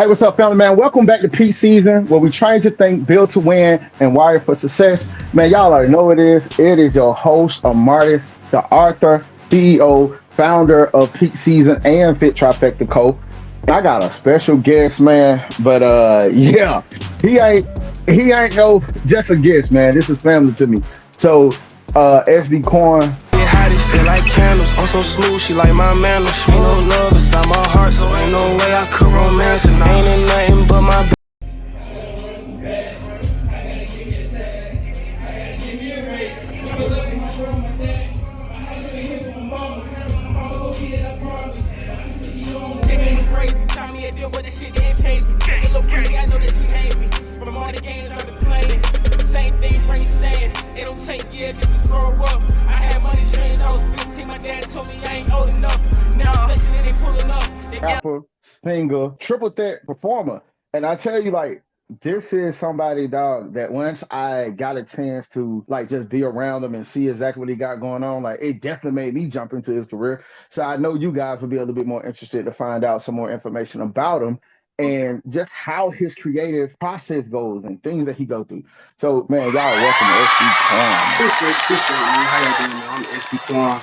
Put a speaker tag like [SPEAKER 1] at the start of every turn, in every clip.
[SPEAKER 1] Hey, what's up, family, man? Welcome back to Peak SZN, where we trying to think, build to win, and wire for success. Man, y'all already know what it is. It is your host, Amartis, the author, CEO, founder of Peak SZN and Fit Trifecta Co. I got a special guest, man, but yeah, he ain't he ain't no just a guest, man. This is family to me. So, SB Quan.
[SPEAKER 2] Feel like candles, I'm so smooth, she like my manners. Ain't no love inside my heart, so ain't no way I could romance. And I ain't in nothing but my
[SPEAKER 3] crazy. Tommy had deal with this shit, they ain't changed me. Take a little pretty, I know that she hate me. From the morning games I've been playing. Same thing Bernie saying. It don't take years just to grow up. I had money dreams, I was 15. My dad told me I ain't old enough. Now I'm listening, they pulling up.
[SPEAKER 1] Rapper, singer, triple threat performer. And I tell you, like, this is somebody, dog, that once I got a chance to like just be around him and see exactly what he got going on, like it definitely made me jump into his career. So I know you guys will be a little bit more interested to find out some more information about him and just how his creative process goes and things that he go through. So, man, y'all welcome to SB Quan.
[SPEAKER 4] Appreciate it, man. How y'all doing, man? I'm SB Quan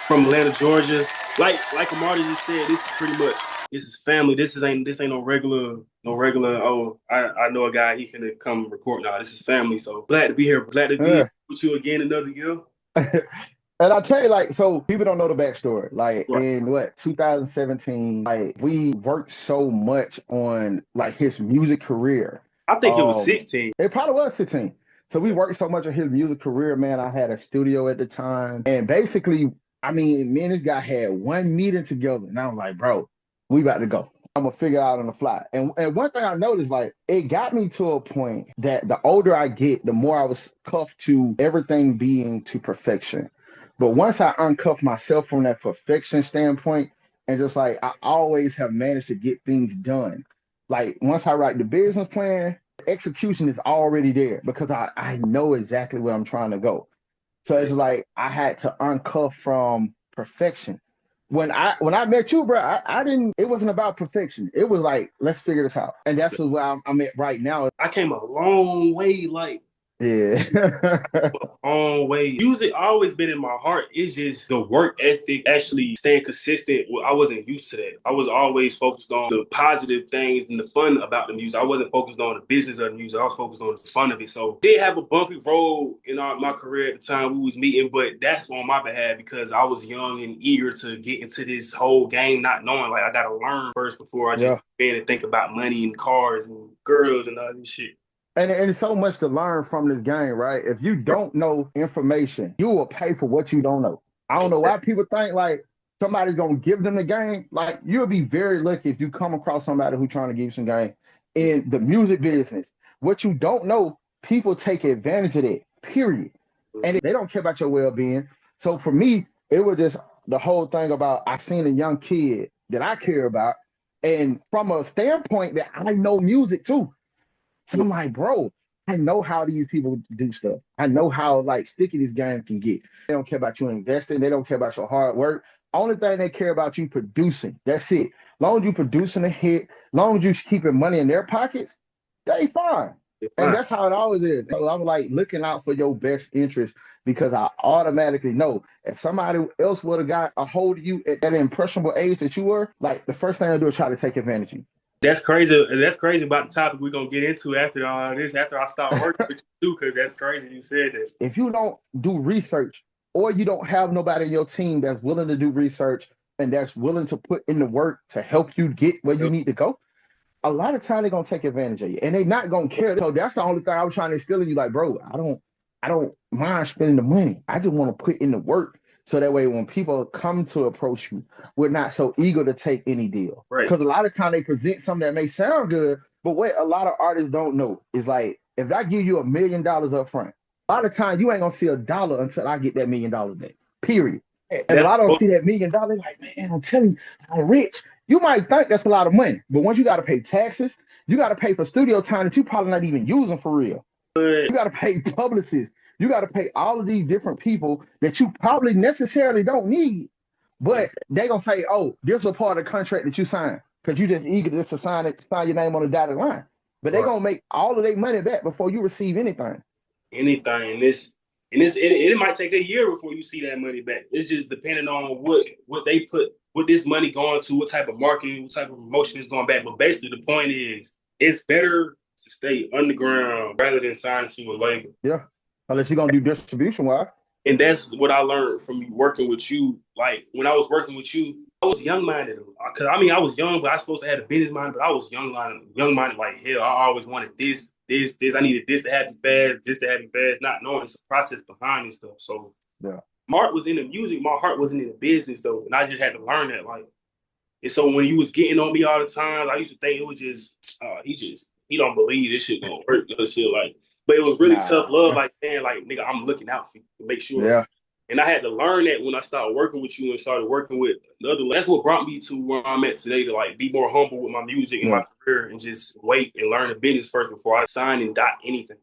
[SPEAKER 4] from Atlanta, Georgia. Like Amarty just said, this is pretty much this is family. This ain't no regular. Oh, I know a guy. He finna come record now. This is family. So glad to be here. Glad to be
[SPEAKER 1] Yeah.
[SPEAKER 4] here with you again another year.
[SPEAKER 1] And I'll tell you, like, so people don't know the backstory. Like
[SPEAKER 4] Right.
[SPEAKER 1] in what 2017, like we worked so much on like his music career.
[SPEAKER 4] I think it was 16.
[SPEAKER 1] It probably was 16. So we worked so much on his music career, man. I had a studio at the time. And basically, I mean, me and this guy had one meeting together. And I was like, bro, we about to go. I'm gonna figure it out on the fly. And one thing I noticed, like, it got me to a point that the older I get, the more I was cuffed to everything being to perfection. But once I uncuffed myself from that perfection standpoint, and just like I always have managed to get things done. Like once I write the business plan, the execution is already there because I know exactly where I'm trying to go. So it's like I had to uncuff from perfection. When I met you, bro, I didn't. It wasn't about perfection. It was like let's figure this out, and that's where I'm at right now.
[SPEAKER 4] I came a long way. Like
[SPEAKER 1] Yeah.
[SPEAKER 4] long way. Music always been in my heart. It's just the work ethic, actually staying consistent. Well, I wasn't used to that. I was always focused on the positive things and the fun about the music. I wasn't focused on the business of the music. I was focused on the fun of it. So did have a bumpy road in my career at the time we was meeting, but that's on my behalf because I was young and eager to get into this whole game, not knowing like I gotta learn first before I just
[SPEAKER 1] Yeah.
[SPEAKER 4] began to think about money and cars and girls and all this shit.
[SPEAKER 1] And it's so much to learn from this game, right? If you don't know information, you will pay for what you don't know. I don't know why people think like somebody's gonna give them the game. Like you'll be very lucky if you come across somebody who's trying to give you some game in the music business. What you don't know, people take advantage of that. Period. And they don't care about your well-being. So for me, it was just the whole thing about I seen a young kid that I care about, and from a standpoint that I know music too. So I'm like, bro, I know how these people do stuff. I know how like sticky this game can get. They don't care about you investing. They don't care about your hard work. Only thing they care about you producing. That's it. Long as you producing a hit, long as you keeping money in their pockets, they fine. And that's how it always is. So I'm like looking out for your best interest because I automatically know if somebody else would have got a hold of you at that impressionable age that you were, like the first thing they'll do is try to take advantage of you.
[SPEAKER 4] That's crazy. That's crazy about the topic we're gonna get into after all this. After I start working with you too, because that's crazy you said that.
[SPEAKER 1] If you don't do research or you don't have nobody in your team that's willing to do research and that's willing to put in the work to help you get where you need to go, a lot of time they're gonna take advantage of you and they're not gonna care. So that's the only thing I was trying to instill in you, like, bro, I don't mind spending the money. I just want to put in the work. So that way when people come to approach you, we're not so eager to take any deal.
[SPEAKER 4] Right.
[SPEAKER 1] Because a lot of time they present something that may sound good, but what a lot of artists don't know is like if I give you $1 million up front, a lot of time you ain't gonna see a dollar until I get that $1 million back. Period. And a lot of them see that $1 million, like, man, I'm telling you, I'm rich. You might think that's a lot of money, but once you got to pay taxes, you got to pay for studio time that you probably not even using for real. You got to pay publicists. You got to pay all of these different people that you probably necessarily don't need, but they gonna say, "Oh, this is a part of the contract that you signed." because you just eager just to sign your name on the dotted line. But they're gonna make all of their money back before you receive anything.
[SPEAKER 4] Anything. It might take a year before you see that money back. It's just depending on what they put, what this money going to, what type of marketing, what type of promotion is going back. But basically, the point is, it's better to stay underground rather than sign to a label.
[SPEAKER 1] Yeah, unless you're gonna do distribution wise.
[SPEAKER 4] And that's what I learned from working with you. Like when I was working with you, I was young-minded. Cause I mean, I was young, but I was supposed to have a business mind. But I was young-minded. Like hell, I always wanted this. I needed this to happen fast, not knowing it's a process behind this stuff. So
[SPEAKER 1] yeah,
[SPEAKER 4] my heart was in the music. My heart wasn't in the business though, and I just had to learn that. Like, and so when you was getting on me all the time, I used to think it was just, he don't believe this shit gonna work. Shit like. But it was really tough love, like saying, like, nigga, I'm looking out for you to make sure.
[SPEAKER 1] Yeah.
[SPEAKER 4] And I had to learn that when I started working with you and started working with the other. That's what brought me to where I'm at today, to like be more humble with my music and my career and just wait and learn the business first before I sign and dot anything.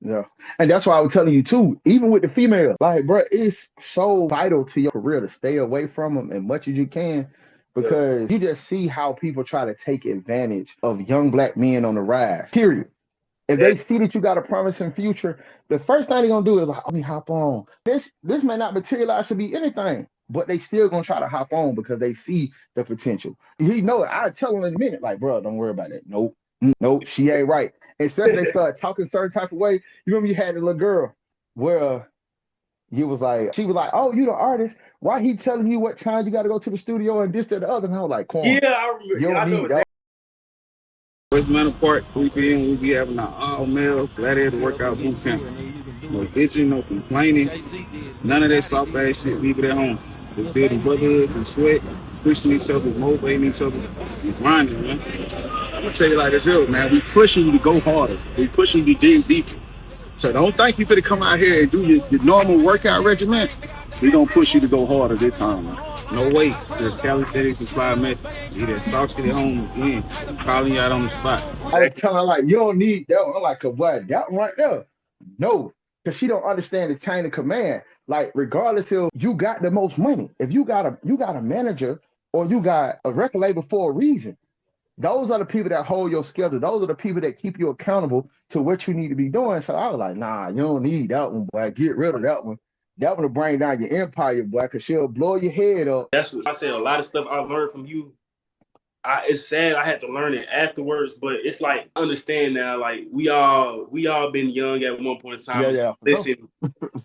[SPEAKER 1] Yeah. And that's why I was telling you too, even with the female, like, bro, it's so vital to your career to stay away from them as much as you can, because you just see how people try to take advantage of young black men on the rise, period. If they see that you got a promising future, the first thing they're gonna do is like, let me hop on. This may not materialize to be anything, but they still gonna try to hop on because they see the potential. He know it. I tell him in a minute, like, bro, don't worry about it. Nope, she ain't right. Especially they start talking certain type of way. You remember you had the little girl where she was like, oh, you the artist. Why he telling you what time you got to go to the studio and this, that, the other? And I was like, Quan,
[SPEAKER 4] yeah, I remember.
[SPEAKER 1] You don't need that.
[SPEAKER 5] West Manor Park, 3 p.m. we be having an all-male Gladiator workout boot camp. No bitching, no complaining, none of that soft ass shit. Leave it at home. Just building brotherhood and sweat, pushing each other, motivating each other, and grinding, man. I'm gonna tell you like this here, man. We pushing you to go harder. We pushing you to dig deeper. So don't think you finna come out here and do your normal workout regimen. We gonna push you to go harder this time, man. No weights, just calisthenics and plyometrics. Get that soft shit at home again. Calling you out on the spot.
[SPEAKER 1] I was telling her, like, you don't need that one. I'm like, what? That one right there? No, because she don't understand the chain of command. Like, regardless of you got the most money, if you got a manager or you got a record label for a reason, those are the people that hold your schedule. Those are the people that keep you accountable to what you need to be doing. So I was like, nah, you don't need that one, boy. Get rid of that one. That one will bring down your empire, boy, because she'll blow your head up.
[SPEAKER 4] That's what I said. A lot of stuff I learned from you. It's sad I had to learn it afterwards, but it's like, understand now, like we all been young at one point in time.
[SPEAKER 1] Yeah.
[SPEAKER 4] Listen,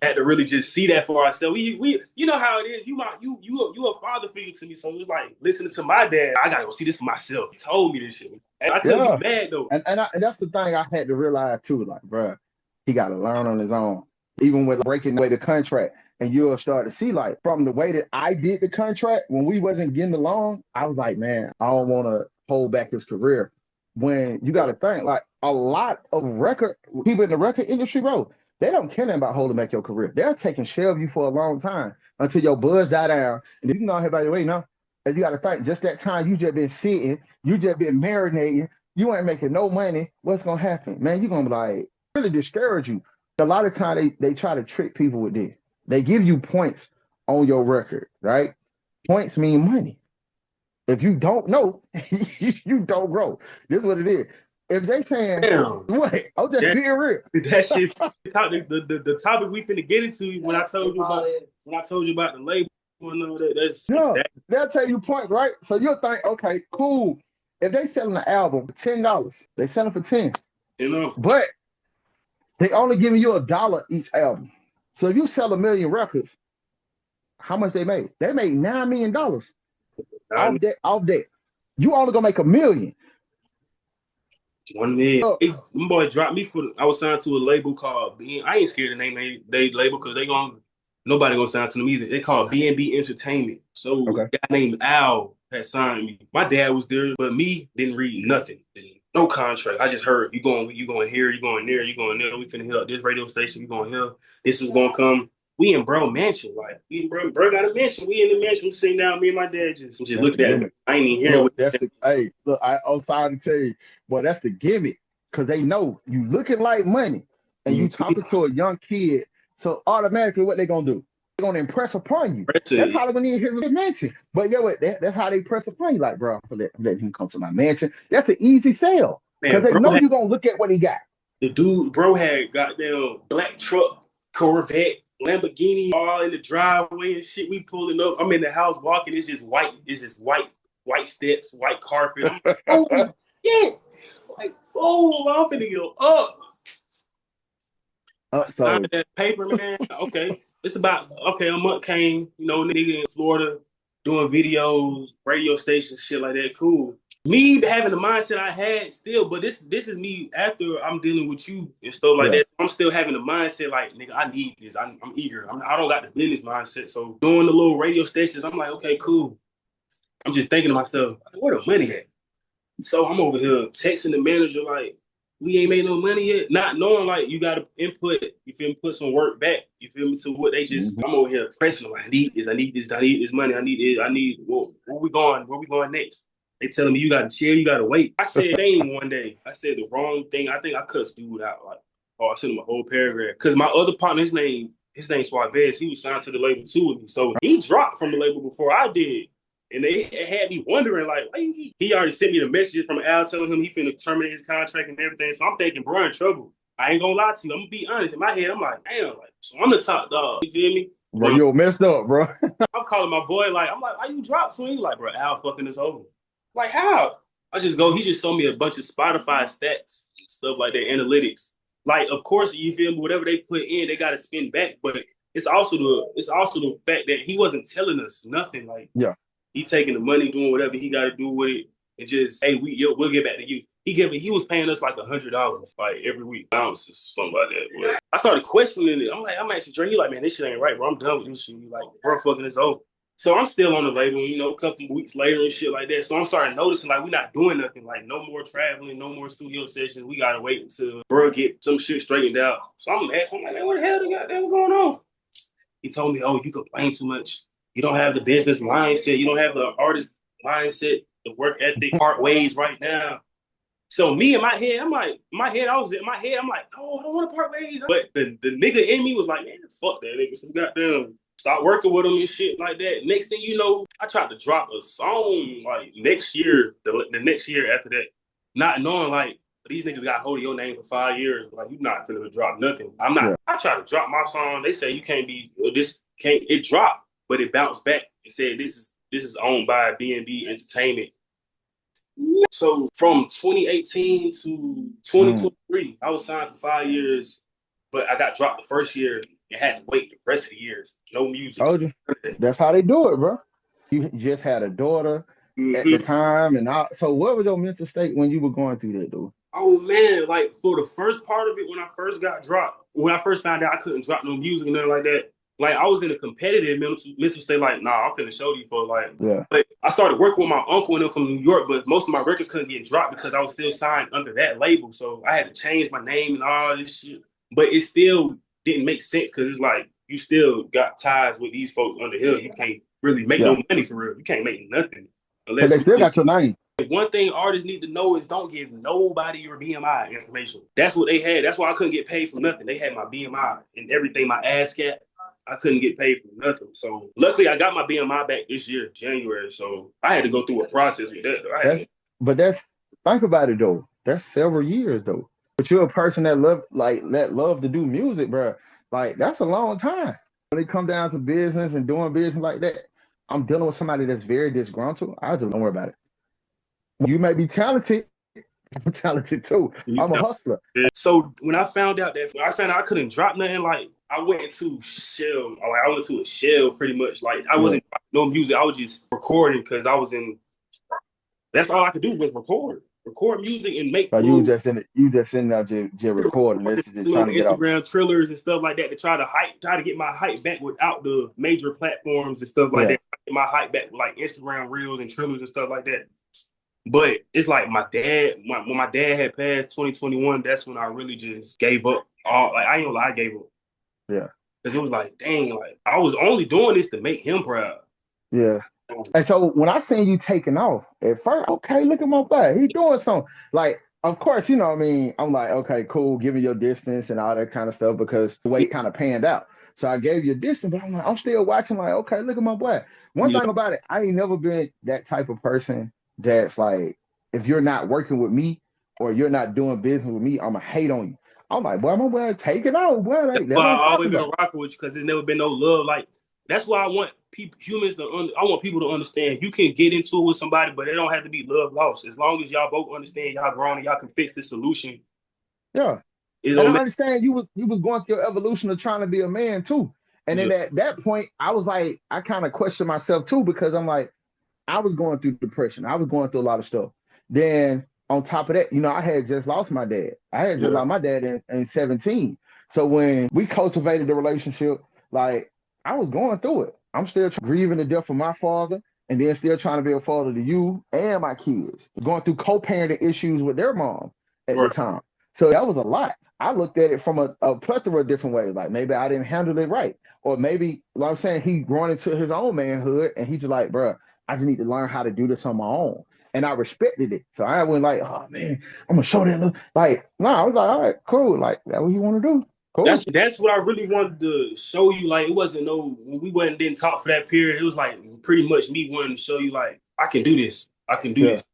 [SPEAKER 4] had to really just see that for ourselves. We you know how it is. You a father figure to me, so it was like listening to my dad. I gotta go see this for myself. He told me this shit. And I couldn't be mad though.
[SPEAKER 1] And that's the thing I had to realize too. Like, bro, he got to learn on his own. Even with breaking away the contract, and you'll start to see, like, from the way that I did the contract when we wasn't getting along, I was like, man, I don't want to hold back his career. When you got to think, like, a lot of people in the record industry, bro, they don't care about holding back your career. They're taking care of you for a long time until your buzz die down, and you can go ahead by the way now. And you got to think, just that time you just been sitting, you just been marinating, you ain't making no money. What's gonna happen, man? You're gonna be like, really discourage you. A lot of times they try to trick people with this. They give you points on your record, right? Points mean money. If you don't know, you don't grow. This is what it is. If they saying, what? I'm just being real.
[SPEAKER 4] That shit, the topic we finna get into when I told you about the label and all that,
[SPEAKER 1] they'll tell you points, right? So you'll think, okay, cool. If they selling an album for $10, they selling for 10. But they only giving you $1 each album. So if you sell 1 million records, how much they made? They made $9 million off that. You only gonna make $1 million.
[SPEAKER 4] 1 million. Them boys dropped me I was signed to a label called I ain't scared to name they label because nobody gonna sign to them either. They called B&B Entertainment. So a guy named Al had signed me. My dad was there, but me didn't read nothing. No contract. I just heard you going here, you going there, you going there. We finna hit up this radio station. We going here. This is gonna come. We in bro mansion. Like bro got a mansion. We in the mansion. We sitting down. Me and my dad just looking at it. I ain't even hearing.
[SPEAKER 1] I'm sorry to tell you, boy, that's the gimmick. Cause they know you looking like money, and you talking to a young kid. So automatically, what they gonna do? gonna impress upon you.
[SPEAKER 4] That's
[SPEAKER 1] That
[SPEAKER 4] it.
[SPEAKER 1] probably when he hit his mansion. But yeah, what? That's how they press upon you. Like, bro, let him come to my mansion. That's an easy sale because
[SPEAKER 4] Man,
[SPEAKER 1] they
[SPEAKER 4] bro
[SPEAKER 1] know
[SPEAKER 4] had
[SPEAKER 1] you're gonna look at what he got.
[SPEAKER 4] the dude, bro had goddamn black truck, Corvette, Lamborghini, all in the driveway and shit. We pulling up. I'm in the house walking. It's just white. It's just white steps, white carpet. I'm like, oh shit. Like, oh, I'm finna go up. I signed
[SPEAKER 1] So
[SPEAKER 4] that paper, man. Okay. It's about a month came, nigga in Florida doing videos, radio stations, shit like that. Cool. Me having the mindset I had still, but this is me after I'm dealing with you and stuff like
[SPEAKER 1] yeah,
[SPEAKER 4] that. I'm still having the mindset like, nigga, I need this. I'm eager. I don't got the business mindset. So doing the little radio stations, I'm like, okay, cool. I'm just thinking to myself, where the money at? So I'm over here texting the manager like, we ain't made no money yet, not knowing like you gotta input, you feel me, put some work back, you feel me, to what they just,
[SPEAKER 1] mhm.
[SPEAKER 4] I'm over here pressing them, like, I need this money, I need it, where we going next? They telling me you gotta chill, you gotta wait. I said thing one day, I said the wrong thing, I think I cussed dude out, like, I sent him a whole paragraph. Cause my other partner, his name Suarez, he was signed to the label too with me. So he dropped from the label before I did. And they had me wondering, like, he already sent me the messages from Al telling him he finna terminate his contract and everything. So I'm thinking, bro, in trouble. I ain't gonna lie to you. I'm gonna be honest. In my head, I'm like, damn, like, so I'm the top dog. You feel me?
[SPEAKER 1] Bro, you messed up, bro.
[SPEAKER 4] I'm calling my boy, like, I'm like, why you drop to me? Like, bro, Al fucking this over. Like, how? He just showed me a bunch of Spotify stats and stuff like that, analytics. Like, of course, you feel me, whatever they put in, they gotta spin back. But it's also the fact that he wasn't telling us nothing. Like,
[SPEAKER 1] Yeah.
[SPEAKER 4] he taking the money, doing whatever he got to do with it, and just, hey, we'll get back to you. He was paying us like $100 like every week, bounces, something like that. But I started questioning it. I'm asking Dre, he like, man, this shit ain't right, bro. I'm done with this shit. He like, bro, fucking this over. So I'm still on the label, a couple weeks later and shit like that. So I'm starting noticing like we're not doing nothing, like no more traveling, no more studio sessions. We gotta wait until bro get some shit straightened out. So I'm asking, like, man, what the hell they got going on? He told me, oh, you complain too much. You don't have the business mindset. You don't have the artist mindset, the work ethic, part ways right now. So me in my head, I'm like, I'm like, no, I don't want to part ways. But the nigga in me was like, man, fuck that nigga. Some goddamn start working with him and shit like that. Next thing you know, I tried to drop a song like next year, the next year after that, not knowing like these niggas got hold of your name for 5 years. Like, you not finna drop nothing. I'm not.
[SPEAKER 1] Yeah.
[SPEAKER 4] I tried to drop my song. They say you can't be this. Can't it dropped? But it bounced back and said this is owned by B&B Entertainment. So from 2018 to 2023, I was signed for 5 years, but I got dropped the first year and had to wait the rest of the years. No music.
[SPEAKER 1] Told you. That's how they do it, bro. You just had a daughter at the time, and so what was your mental state when you were going through that, dude?
[SPEAKER 4] Oh man, like for the first part of it, when I first got dropped, when I first found out I couldn't drop no music and nothing like that, like I was in a competitive mental state, like, nah, I'm finna show you for like,
[SPEAKER 1] yeah.
[SPEAKER 4] But I started working with my uncle and them from New York, but most of my records couldn't get dropped because I was still signed under that label. So I had to change my name and all this shit. But it still didn't make sense because it's like you still got ties with these folks under here. You can't really make no money for real. You can't make nothing unless
[SPEAKER 1] they still got your name.
[SPEAKER 4] One thing artists need to know is don't give nobody your BMI information. That's what they had. That's why I couldn't get paid for nothing. They had my BMI and everything, my ASCAP. I couldn't get paid for nothing. So luckily I got my BMI back this year, January. So I had to go through a process with that.
[SPEAKER 1] Think about it though. That's several years though. But you're a person that love to do music, bro. Like that's a long time. When it comes down to business and doing business like that, I'm dealing with somebody that's very disgruntled. I just don't worry about it. You may be talented. I'm talented too. I'm a hustler.
[SPEAKER 4] So when I found out I couldn't drop nothing, like I went into shell. Like I went to a shell pretty much. Like I wasn't no music. I was just recording because I was in. That's all I could do was record music and make.
[SPEAKER 1] You just in there just recording. Just trying to get
[SPEAKER 4] Instagram trillers and stuff like that to try to get my hype back without the major platforms and stuff like that. Get my hype back with like Instagram reels and trillers and stuff like that. But it's like my dad, when my dad had passed 2021, that's when I really just gave up. I ain't gonna lie, I gave up.
[SPEAKER 1] Yeah.
[SPEAKER 4] Because it was like, dang, like I was only doing this to make him proud.
[SPEAKER 1] Yeah. And so when I seen you taking off at first, okay, look at my boy. He doing something. Like, of course, you know what I mean? I'm like, okay, cool, giving your distance and all that kind of stuff because the way it kind of panned out. So I gave you a distance, but I'm still watching, like, okay, look at my boy. One
[SPEAKER 4] Yeah.
[SPEAKER 1] thing about it, I ain't never been that type of person that's like, if you're not working with me or you're not doing business with me, I'm gonna hate on you. I'm like, boy, my boy, take it out, boy.
[SPEAKER 4] That's
[SPEAKER 1] Like,
[SPEAKER 4] why
[SPEAKER 1] that's what I'm
[SPEAKER 4] I
[SPEAKER 1] talking
[SPEAKER 4] always been
[SPEAKER 1] about.
[SPEAKER 4] rocking with you because there's never been no love. Like that's why I want humans to. I want people to understand. You can get into it with somebody, but it don't have to be love lost. As long as y'all both understand y'all grown and y'all can fix the solution,
[SPEAKER 1] Yeah.
[SPEAKER 4] it
[SPEAKER 1] And
[SPEAKER 4] don't
[SPEAKER 1] I
[SPEAKER 4] make.
[SPEAKER 1] understand you was going through your evolution of trying to be a man too. And
[SPEAKER 4] Yeah,
[SPEAKER 1] then at that point, I was like, I kind of questioned myself too, because I'm like, I was going through depression. I was going through a lot of stuff. Then on top of that, I had just lost my dad. I had just
[SPEAKER 4] yeah,
[SPEAKER 1] lost my dad in 17. So when we cultivated the relationship, like I was going through it. I'm still grieving the death of my father and then still trying to be a father to you and my kids. Going through co-parenting issues with their mom at the
[SPEAKER 4] right.
[SPEAKER 1] time. So that was a lot. I looked at it from a plethora of different ways. Like maybe I didn't handle it right. Or maybe, like I'm saying, he growing into his own manhood and he's just like, bro, I just need to learn how to do this on my own. And I respected it. So I went like, oh man, I'm gonna show that. Like, no, I was like, all right, cool. Like, that what you want to do? Cool.
[SPEAKER 4] That's what I really wanted to show you. Like it wasn't no when we went and didn't talk for that period. It was like pretty much me wanting to show you like I can do this. I can do
[SPEAKER 1] Yeah.
[SPEAKER 4] this.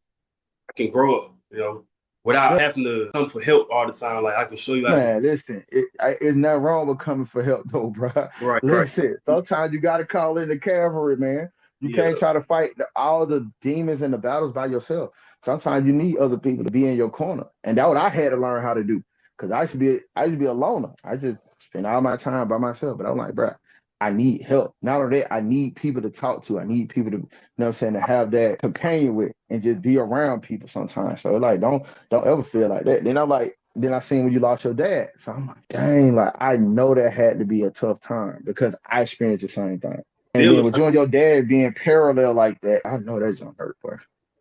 [SPEAKER 4] I can grow up. Without having to come for help all the time. Like I can show you how to.
[SPEAKER 1] Man, listen, it's not wrong with coming for help though, bro.
[SPEAKER 4] Right, right.
[SPEAKER 1] Listen, sometimes you got to call in the cavalry, man. You
[SPEAKER 4] Yeah,
[SPEAKER 1] can't try to fight all the demons and the battles by yourself. Sometimes you need other people to be in your corner, and that's what I had to learn how to do. Because I used to be a loner. I just spend all my time by myself. But I'm like, bro, I need help. Not only that, I need people to talk to. I need people to, what I'm saying, to have that companion with and just be around people sometimes. So like, don't ever feel like that. Then I seen when you lost your dad. So I'm like, dang, like I know that had to be a tough time because I experienced the same thing. And
[SPEAKER 4] still
[SPEAKER 1] then
[SPEAKER 4] a
[SPEAKER 1] with
[SPEAKER 4] time.
[SPEAKER 1] you and your dad being parallel like that, I know that don't hurt, boy.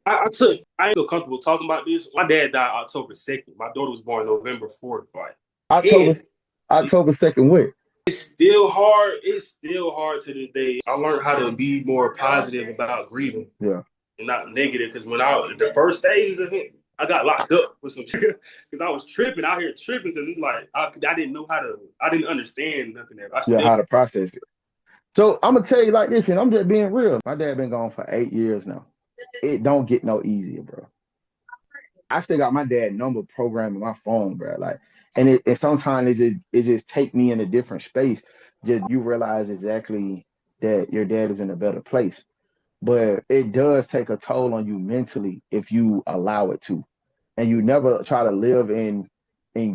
[SPEAKER 4] I ain't feel comfortable talking about this. My dad died October 2nd. My daughter was born November 4th. Like,
[SPEAKER 1] October
[SPEAKER 4] and
[SPEAKER 1] October 2nd what?
[SPEAKER 4] it's still hard. It's still hard to this day. I learned how to be more positive about grieving
[SPEAKER 1] Yeah.
[SPEAKER 4] and not negative. Because when the first stages of it, I got locked up for some shit because I was tripping out here tripping because it's like I didn't know how to. I didn't understand nothing. I
[SPEAKER 1] Yeah,
[SPEAKER 4] still
[SPEAKER 1] how to process it. So I'm gonna tell you like this, and I'm just being real. My dad been gone for 8 years now. It don't get no easier, bro. I still got my dad number programmed in my phone, bro. Like, and sometimes it just take me in a different space. Just you realize exactly that your dad is in a better place. But it does take a toll on you mentally if you allow it to. And you never try to live in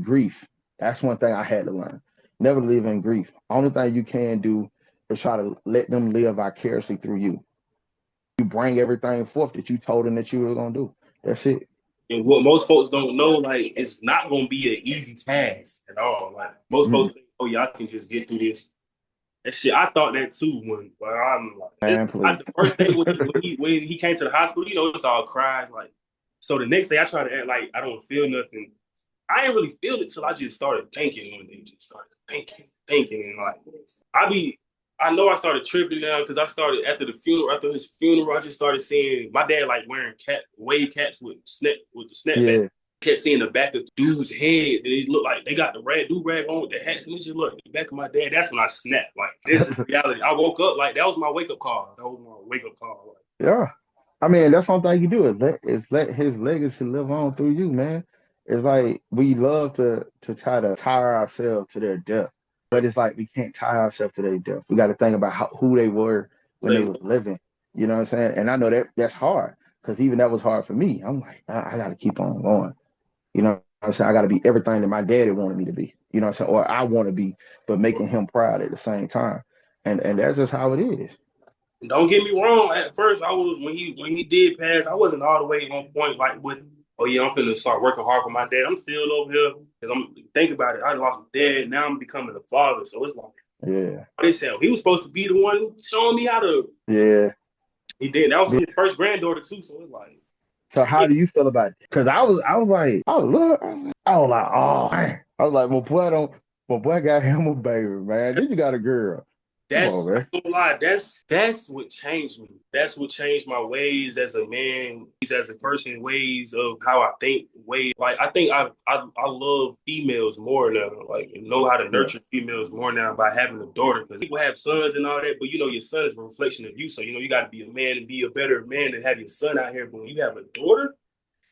[SPEAKER 1] grief. That's one thing I had to learn. Never live in grief. Only thing you can do is try to let them live vicariously through you. You bring everything forth that you told them that you were gonna do. That's it.
[SPEAKER 4] and what most folks don't know, like it's not gonna be an easy task at all. Like most
[SPEAKER 1] Mhm.
[SPEAKER 4] folks think, oh yeah, I can just get through this. That shit, I thought that too when I'm like,
[SPEAKER 1] Man, please.
[SPEAKER 4] the first day when he came to the hospital, it's all cries like. So the next day, I try to act like I don't feel nothing. I didn't really feel it till I just started thinking one day. Just started thinking, and like I know I started tripping now because I started after his funeral, I just started seeing my dad like wearing wave caps with the snapback.
[SPEAKER 1] Yeah.
[SPEAKER 4] Kept seeing the back of dude's head, and it looked like they got the rag on with the hats, and it just looked like the back of my dad. That's when I snapped. Like this is reality. I woke up like that was my wake up call. That was my wake up call. Like,
[SPEAKER 1] Yeah. I mean, that's one thing you do is let his legacy live on through you, man. It's like we love to try to tie ourselves to their death, but it's like we can't tie ourselves to their death. We got to think about who they were when they
[SPEAKER 4] they
[SPEAKER 1] was living. You know what I'm saying? And I know that's hard because even that was hard for me. I'm like, I got to keep on going. You know what I'm saying? I got to be everything that my daddy wanted me to be. You know what I'm saying? Or I want to be, but making him proud at the same time. And that's just how it is.
[SPEAKER 4] Don't get me wrong. At first, I was when he did pass, I wasn't all the way on point. Like with, oh yeah, I'm finna start working hard for my dad. I'm still over here because I'm think about it. I lost my dad. Now I'm becoming a father. So it's like
[SPEAKER 1] Yeah.
[SPEAKER 4] they said he was supposed to be the one showing me how to.
[SPEAKER 1] Yeah.
[SPEAKER 4] He did. That was his first granddaughter too. So it's like,
[SPEAKER 1] So how do you feel about it? Because I was like, oh look, I was like, oh man. I was like, my boy got him a baby, man. Then you got a girl. Come on,
[SPEAKER 4] I
[SPEAKER 1] man.
[SPEAKER 4] don't lie, that's what changed me. That's what changed my ways as a man, as a person, ways of how I think, ways like I think I love females more now, like and know how to
[SPEAKER 1] Yeah.
[SPEAKER 4] nurture females more now by having a daughter. Because people have sons and all that, but you know your son is a reflection of you. So you know you got to be a man and be a better man to have your son out here. But when you have a daughter,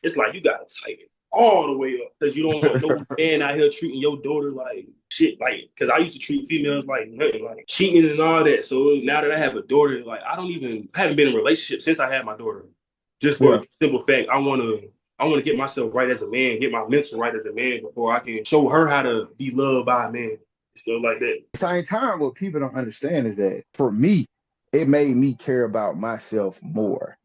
[SPEAKER 4] it's like you gotta tighten all the way up because you don't want no man out here treating your daughter like shit. Like, because I used to treat females like nothing, like cheating and all that. So now that I have a daughter, like I haven't been in a relationship since I had my daughter. Just for
[SPEAKER 1] Yeah.
[SPEAKER 4] a simple fact, I wanna get myself right as a man, get my mental right as a man before I can show her how to be loved by a man. Stuff like that.
[SPEAKER 1] Same time, what people don't understand is that for me, it made me care about myself more.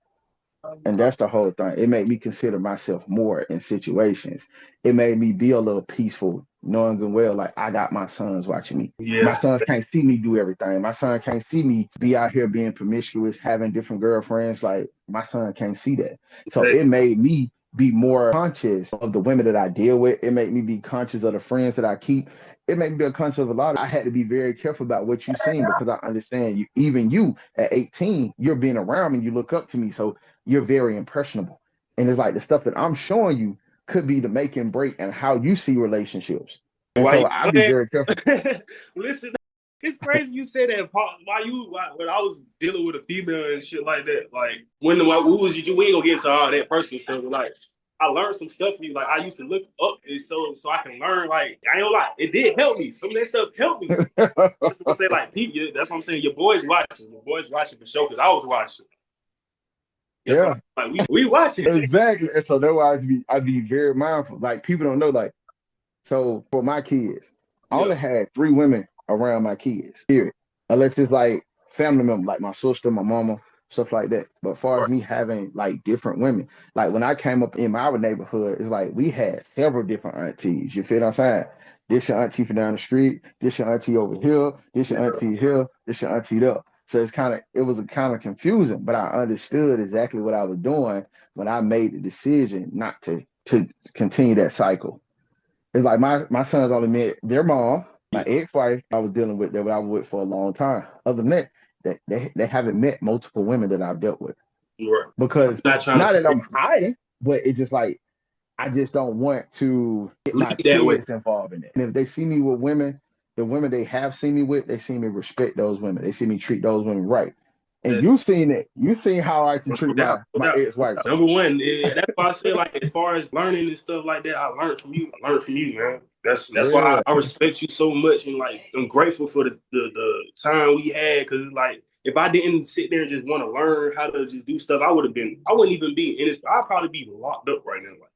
[SPEAKER 1] And that's the whole thing. It made me consider myself more in situations. It made me be a little peaceful, knowing good well, like I got my sons watching me. My
[SPEAKER 4] Yeah,
[SPEAKER 1] sons can't see me do everything. My son can't see me be out here being promiscuous, having different girlfriends. Like my son can't see that. So it made me be more conscious of the women that I deal with. It made me be conscious of the friends that I keep. It made me be conscious of a lot. I had to be very careful about what you seen because I understand you, even you at 18, you're being around me, you look up to me. So you're very impressionable. And it's like the stuff that I'm showing you could be the make and break and how you see relationships. And
[SPEAKER 4] why
[SPEAKER 1] so
[SPEAKER 4] you
[SPEAKER 1] I be very careful.
[SPEAKER 4] listen, it's crazy you say that. When I was dealing with a female and shit like that, like we was you, we ain't gonna get into all that personal stuff. But like I learned some stuff from you. Like I used to look up and so I can learn. Like I ain't gonna lie, it did help me. Some of that stuff helped me. That's what I'm saying. Like people, that's what I'm saying. Your boys watching. Your boys watching for sure because I was watching. That's what
[SPEAKER 1] Yeah,
[SPEAKER 4] I'm like. We watching.
[SPEAKER 1] exactly. And so that's why I'd be very mindful. Like people don't know, like, so for my kids, I
[SPEAKER 4] Yeah.
[SPEAKER 1] only had 3 women around my kids, period. Unless it's like family members, like my sister, my mama, stuff like that. But as far as
[SPEAKER 4] Right.
[SPEAKER 1] me having like different women, like when I came up in my neighborhood, it's like we had several different aunties. You feel what I'm saying? This your auntie from down the street, this your auntie over here, this your auntie here, this your auntie there. So it was kind of confusing, but I understood exactly what I was doing when I made the decision not to continue that cycle. It's like my sons only met their mom, my
[SPEAKER 4] Yeah.
[SPEAKER 1] ex-wife I was dealing with that I was with for a long time. Other than that, they haven't met multiple women that I've dealt with.
[SPEAKER 4] Right. I'm
[SPEAKER 1] Because
[SPEAKER 4] not trying
[SPEAKER 1] not
[SPEAKER 4] to
[SPEAKER 1] that I'm hiding, but it's just like I just don't want to get my
[SPEAKER 4] lead that way.
[SPEAKER 1] kids involved in it. And if they see me with women, the women they have seen me with, they see me respect those women. They see me treat those women right. And
[SPEAKER 4] That
[SPEAKER 1] you seen it. You seen how I used to
[SPEAKER 4] no
[SPEAKER 1] treat
[SPEAKER 4] doubt, no
[SPEAKER 1] my
[SPEAKER 4] doubt.
[SPEAKER 1] ex-wife.
[SPEAKER 4] Number one, that's why I say like as far as learning and stuff like that, I learned from you. I learned from you, man. That's why
[SPEAKER 1] Yeah.
[SPEAKER 4] I respect you so much and like I'm grateful for the time we had because like if I didn't sit there and just want to learn how to just do stuff, I wouldn't even be in this. I'd probably be locked up right now. Like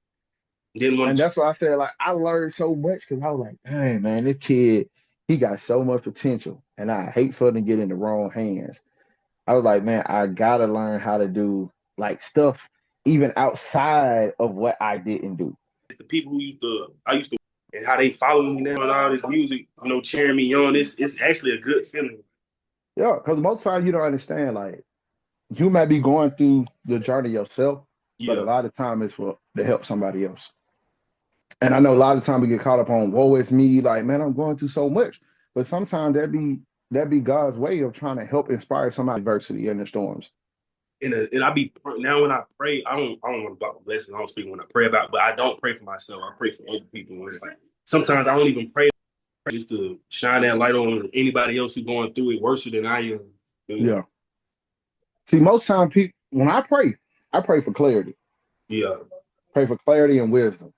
[SPEAKER 4] didn't want
[SPEAKER 1] And
[SPEAKER 4] to.
[SPEAKER 1] that's why I said, like, I learned so much because I was like, dang, man, this kid, he got so much potential. And I hate for him to get in the wrong hands. I was like, man, I gotta learn how to do like stuff even outside of what I didn't do.
[SPEAKER 4] The people who I used to and how they follow me now and all this music, cheering me on. It's actually a good feeling.
[SPEAKER 1] Yeah, because most times you don't understand, like, you might be going through the journey yourself, but a
[SPEAKER 4] Yeah.
[SPEAKER 1] lot of time it's for to help somebody else. And I know a lot of time we get caught up on woe is me, like, man, I'm going through so much. But sometimes that be God's way of trying to help inspire some adversity in the storms.
[SPEAKER 4] And I be now when I pray, I don't want to about blessing. I don't speak when I pray about, but I don't pray for myself. I pray for other people. And like sometimes I don't even pray just to shine that light on anybody else who's going through it worse than I am.
[SPEAKER 1] Yeah. See, most time people when I pray for clarity.
[SPEAKER 4] Yeah,
[SPEAKER 1] Pray for clarity and wisdom.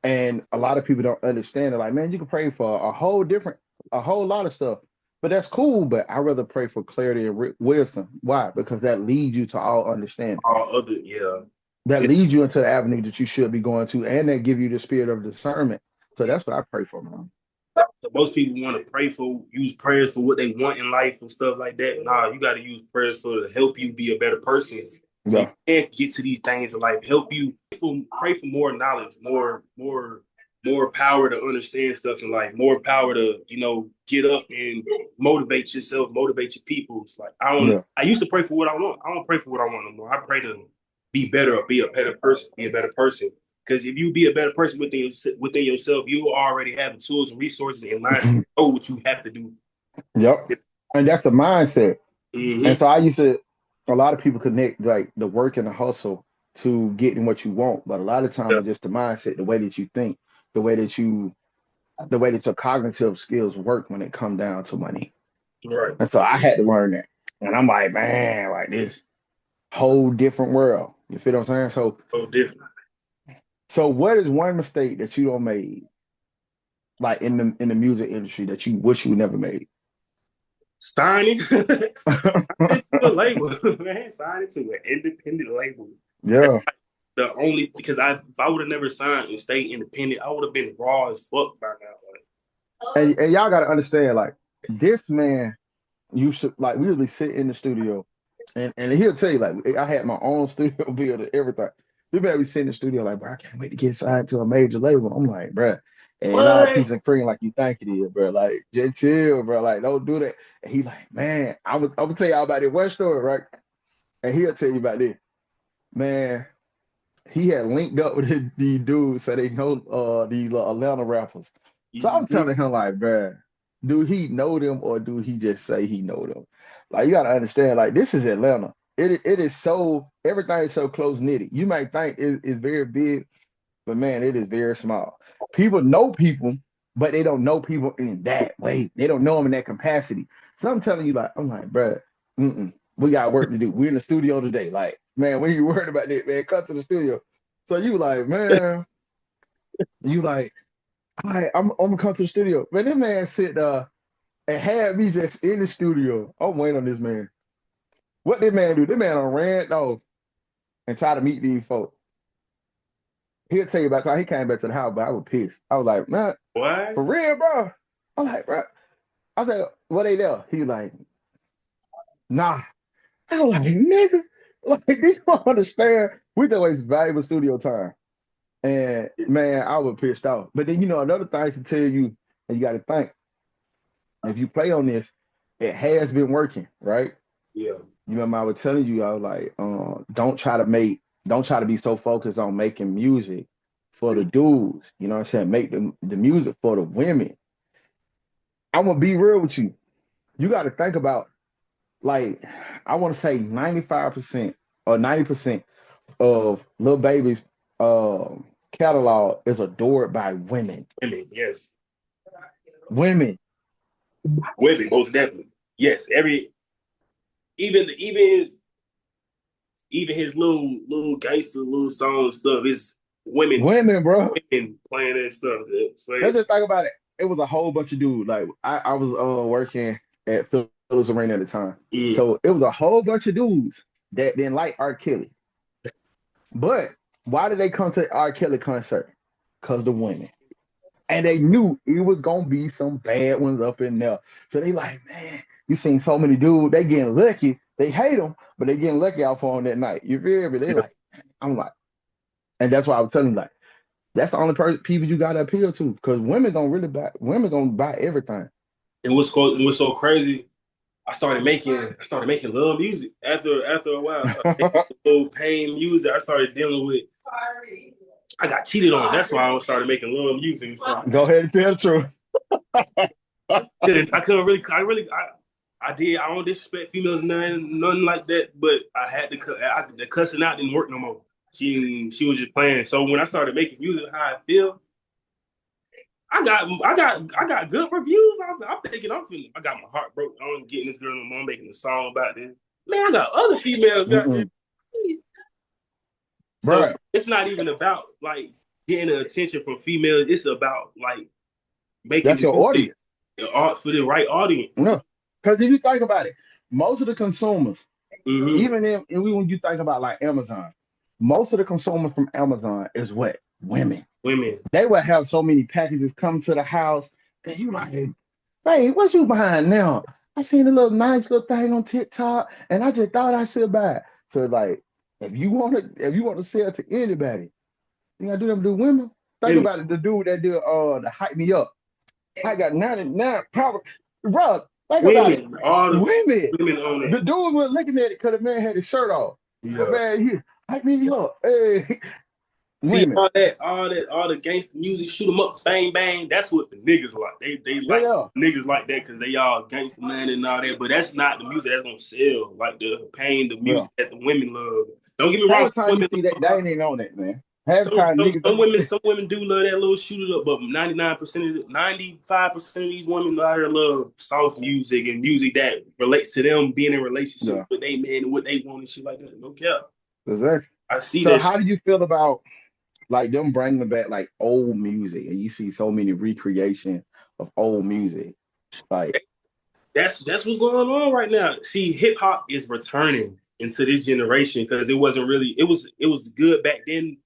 [SPEAKER 1] And a lot of people don't understand it. Like, man, you can pray for a whole lot of stuff. But that's cool. But I rather pray for clarity and wisdom. Why? Because that leads you to all understanding.
[SPEAKER 4] all other yeah.
[SPEAKER 1] That leads you into the avenue that you should be going to, and that give you the spirit of discernment. So that's what I pray for, man.
[SPEAKER 4] So most people want to use prayers for what they want in life and stuff like that. Nah, you got to use prayers to help you be a better person. So you
[SPEAKER 1] Yeah.
[SPEAKER 4] can't get to these things in life. Help you pray for more knowledge, more power to understand stuff in life, more power to get up and motivate yourself, motivate your people. It's like
[SPEAKER 1] Yeah.
[SPEAKER 4] I used to pray for what I want. I don't pray for what I want no more. I pray to be better or be a better person, be a better person. Because if you be a better person within yourself, you already have the tools and resources and mindset to know what you have to do.
[SPEAKER 1] Yep. And that's the mindset. And
[SPEAKER 4] Mm-hmm.
[SPEAKER 1] so a lot of people connect like the work and the hustle to getting what you want, but a lot of time
[SPEAKER 4] Yeah.
[SPEAKER 1] it's just the mindset, the way that you think, the way that your cognitive skills work when it come down to money.
[SPEAKER 4] Right.
[SPEAKER 1] And so I had to learn that. And I'm like, man, like this whole different world. You feel what I'm saying?
[SPEAKER 4] So different.
[SPEAKER 1] So what is one mistake that you don't made, like in the music industry that you wish you never made?
[SPEAKER 4] Signing. Signing to a label, man. Signing to an independent label. That's
[SPEAKER 1] Yeah.
[SPEAKER 4] the only because if I would have never signed and stayed independent, I would have been raw as fuck by now. Like,
[SPEAKER 1] And y'all gotta understand, like, this man used to like we usually sit in the studio and he'll tell you, like, I had my own studio build and everything. We better be sitting in the studio like, bro, I can't wait to get signed to a major label. I'm like, bro, it ain't all
[SPEAKER 4] what?
[SPEAKER 1] peace and cream like you think it is, bro. Like, just chill, bro. Like, don't do that. And he like, man, I'm gonna tell y'all about this one story, right? And he'll tell you about this. Man, he had linked up with these dudes so they know these Atlanta rappers. So I'm
[SPEAKER 4] Mhm.
[SPEAKER 1] telling him like, bruh, do he know them or do he just say he know them? Like you gotta understand, like this is Atlanta. It is so everything is so close knitted. You might think it's very big, but man, it is very small. People know people, but they don't know people in that way. They don't know them in that capacity. So I'm telling you, like, I'm like, bruh, we got work to do. We're in the studio today. Like, man, when you worried about that, man, come to the studio. So you like, man, you like, all right, I'm gonna come to the studio. Man, that man sit and had me just in the studio. I'm waiting on this man. What did man do? That man on ran off and try to meet these folks. He'll tell you about time he came back to the house, but I was pissed. I was like, man,
[SPEAKER 4] What?
[SPEAKER 1] for real, bro. I'm like, bro. I said, what they there? He like, nah. I was like, nigga, like, you don't understand. We just waste valuable studio time. And man, I was pissed off. But then, another thing to tell you, and you got to think, if you play on this, it has been working, right?
[SPEAKER 4] Yeah.
[SPEAKER 1] You remember I was telling you, I was like, don't try to be so focused on making music for the dudes. You know what I'm saying? Make the music for the women. I'm gonna be real with you. You got to think about like I want to say 95% or 90% of Lil Baby's catalog is adored by women.
[SPEAKER 4] Women, yes.
[SPEAKER 1] Women.
[SPEAKER 4] Women, most definitely. Yes. Even his little gangster little song stuff is women
[SPEAKER 1] Women, bro.
[SPEAKER 4] women playing that stuff. So,
[SPEAKER 1] Let's just think about it. It was a whole bunch of dudes. Like I was working at Phillips Arena at the time.
[SPEAKER 4] mm,
[SPEAKER 1] So it was a whole bunch of dudes that didn't like R. Kelly. But why did they come to the R. Kelly concert? Because the women. And they knew it was gonna be some bad ones up in there. So they like, man, you seen so many dudes, they getting lucky. They hate them, but they getting lucky out for them that night. You feel me? They
[SPEAKER 4] yeah.
[SPEAKER 1] like, I'm like, and that's why I was telling you, like, that's the only people you gotta appeal to. Because women gonna buy everything.
[SPEAKER 4] And what's so crazy, I started making love music after a while. I started making little pain music. I started dealing with I got cheated on. That's why I started making love music and stuff.
[SPEAKER 1] Go ahead and tell the truth.
[SPEAKER 4] I couldn't really I did. I don't disrespect females, nothing like that. But I had to the cussing out didn't work no more. She was just playing. So when I started making music, how I feel, I got good reviews. I'm thinking I got my heart broke. I'm getting this girl no more. I'm making a song about this. Man, I got other females. Goddamn. So
[SPEAKER 1] Bro,
[SPEAKER 4] it's not even about like getting the attention from females. It's about like
[SPEAKER 1] that's
[SPEAKER 4] making
[SPEAKER 1] your
[SPEAKER 4] music
[SPEAKER 1] audience.
[SPEAKER 4] for the right audience.
[SPEAKER 1] No. Because if you think about it, most of the consumers,
[SPEAKER 4] Mm-hmm.
[SPEAKER 1] even when you think about like Amazon, most of the consumers from Amazon is what? Women.
[SPEAKER 4] Women.
[SPEAKER 1] They will have so many packages come to the house and you like, hey, what you buying now? I seen a little nice little thing on TikTok and I just thought I should buy it. So like if you want to sell to anybody, you gotta do them to women. Think
[SPEAKER 4] Women.
[SPEAKER 1] about it, the dude that did the hype me up. I got 99 probably bro, think about it.
[SPEAKER 4] Women. All the
[SPEAKER 1] Women.
[SPEAKER 4] women on
[SPEAKER 1] The
[SPEAKER 4] it.
[SPEAKER 1] dude was looking at it because the man had his shirt off. But
[SPEAKER 4] Yeah.
[SPEAKER 1] man, he hype me up. Hey,
[SPEAKER 4] See
[SPEAKER 1] women.
[SPEAKER 4] all the gangster music, shoot 'em up, bang bang. That's what the niggas like. They
[SPEAKER 1] Yeah,
[SPEAKER 4] like
[SPEAKER 1] yeah,
[SPEAKER 4] niggas like that because they all gangster man and all that. But that's not the music that's gonna sell. Like the pain, the
[SPEAKER 1] yeah.
[SPEAKER 4] music that the women love. Don't get me wrong.
[SPEAKER 1] Half the time you see that they ain't even on that, man. Half the time niggas.
[SPEAKER 4] Some women do love that little shoot it up, but 95% of these women out here love soft music and music that relates to them being in relationships
[SPEAKER 1] Yeah,
[SPEAKER 4] with they man and what they want and shit like that. No cap.
[SPEAKER 1] exactly.
[SPEAKER 4] I see
[SPEAKER 1] So
[SPEAKER 4] that shit.
[SPEAKER 1] how do you feel about like them bringing back like old music, and you see so many recreation of old music, like
[SPEAKER 4] That's what's going on right now. See, hip hop is returning into this generation because it wasn't really it was good back then,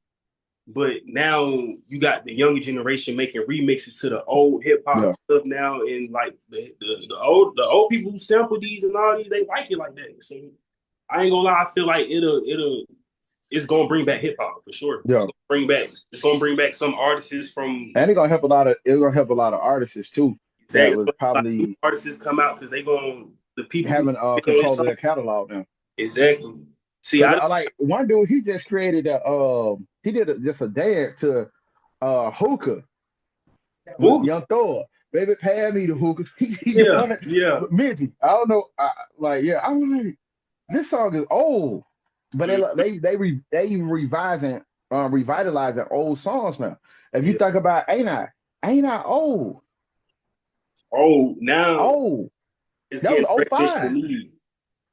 [SPEAKER 4] but now you got the younger generation making remixes to the old hip hop
[SPEAKER 1] yeah,
[SPEAKER 4] stuff now, and like the old people who sample these and all these, they like it like that. So I ain't gonna lie, I feel like it'll it's gonna bring back hip hop for sure.
[SPEAKER 1] yeah,
[SPEAKER 4] It's gonna bring back some artists from
[SPEAKER 1] and it's gonna help a lot of artists too that
[SPEAKER 4] exactly
[SPEAKER 1] was
[SPEAKER 4] like new
[SPEAKER 1] probably
[SPEAKER 4] artists come out because they gonna the people who
[SPEAKER 1] having
[SPEAKER 4] been on this
[SPEAKER 1] control of
[SPEAKER 4] song
[SPEAKER 1] their catalog now.
[SPEAKER 4] exactly. See,
[SPEAKER 1] Because
[SPEAKER 4] I don't.
[SPEAKER 1] like one dude, he just created he did just a dance to hookah with
[SPEAKER 4] Ooh,
[SPEAKER 1] Young Thor. Baby, pay me the hookah. He
[SPEAKER 4] yeah,
[SPEAKER 1] doing it
[SPEAKER 4] yeah,
[SPEAKER 1] with Minty. I don't know. I'm like, this song is old, but
[SPEAKER 4] mm,
[SPEAKER 1] they revising, revitalizing old songs now. If you
[SPEAKER 4] yeah.
[SPEAKER 1] think about Ain't I old,
[SPEAKER 4] Oh, now
[SPEAKER 1] old.
[SPEAKER 4] it's
[SPEAKER 1] That was
[SPEAKER 4] getting
[SPEAKER 1] oh
[SPEAKER 4] recognition we
[SPEAKER 1] 05.
[SPEAKER 4] need.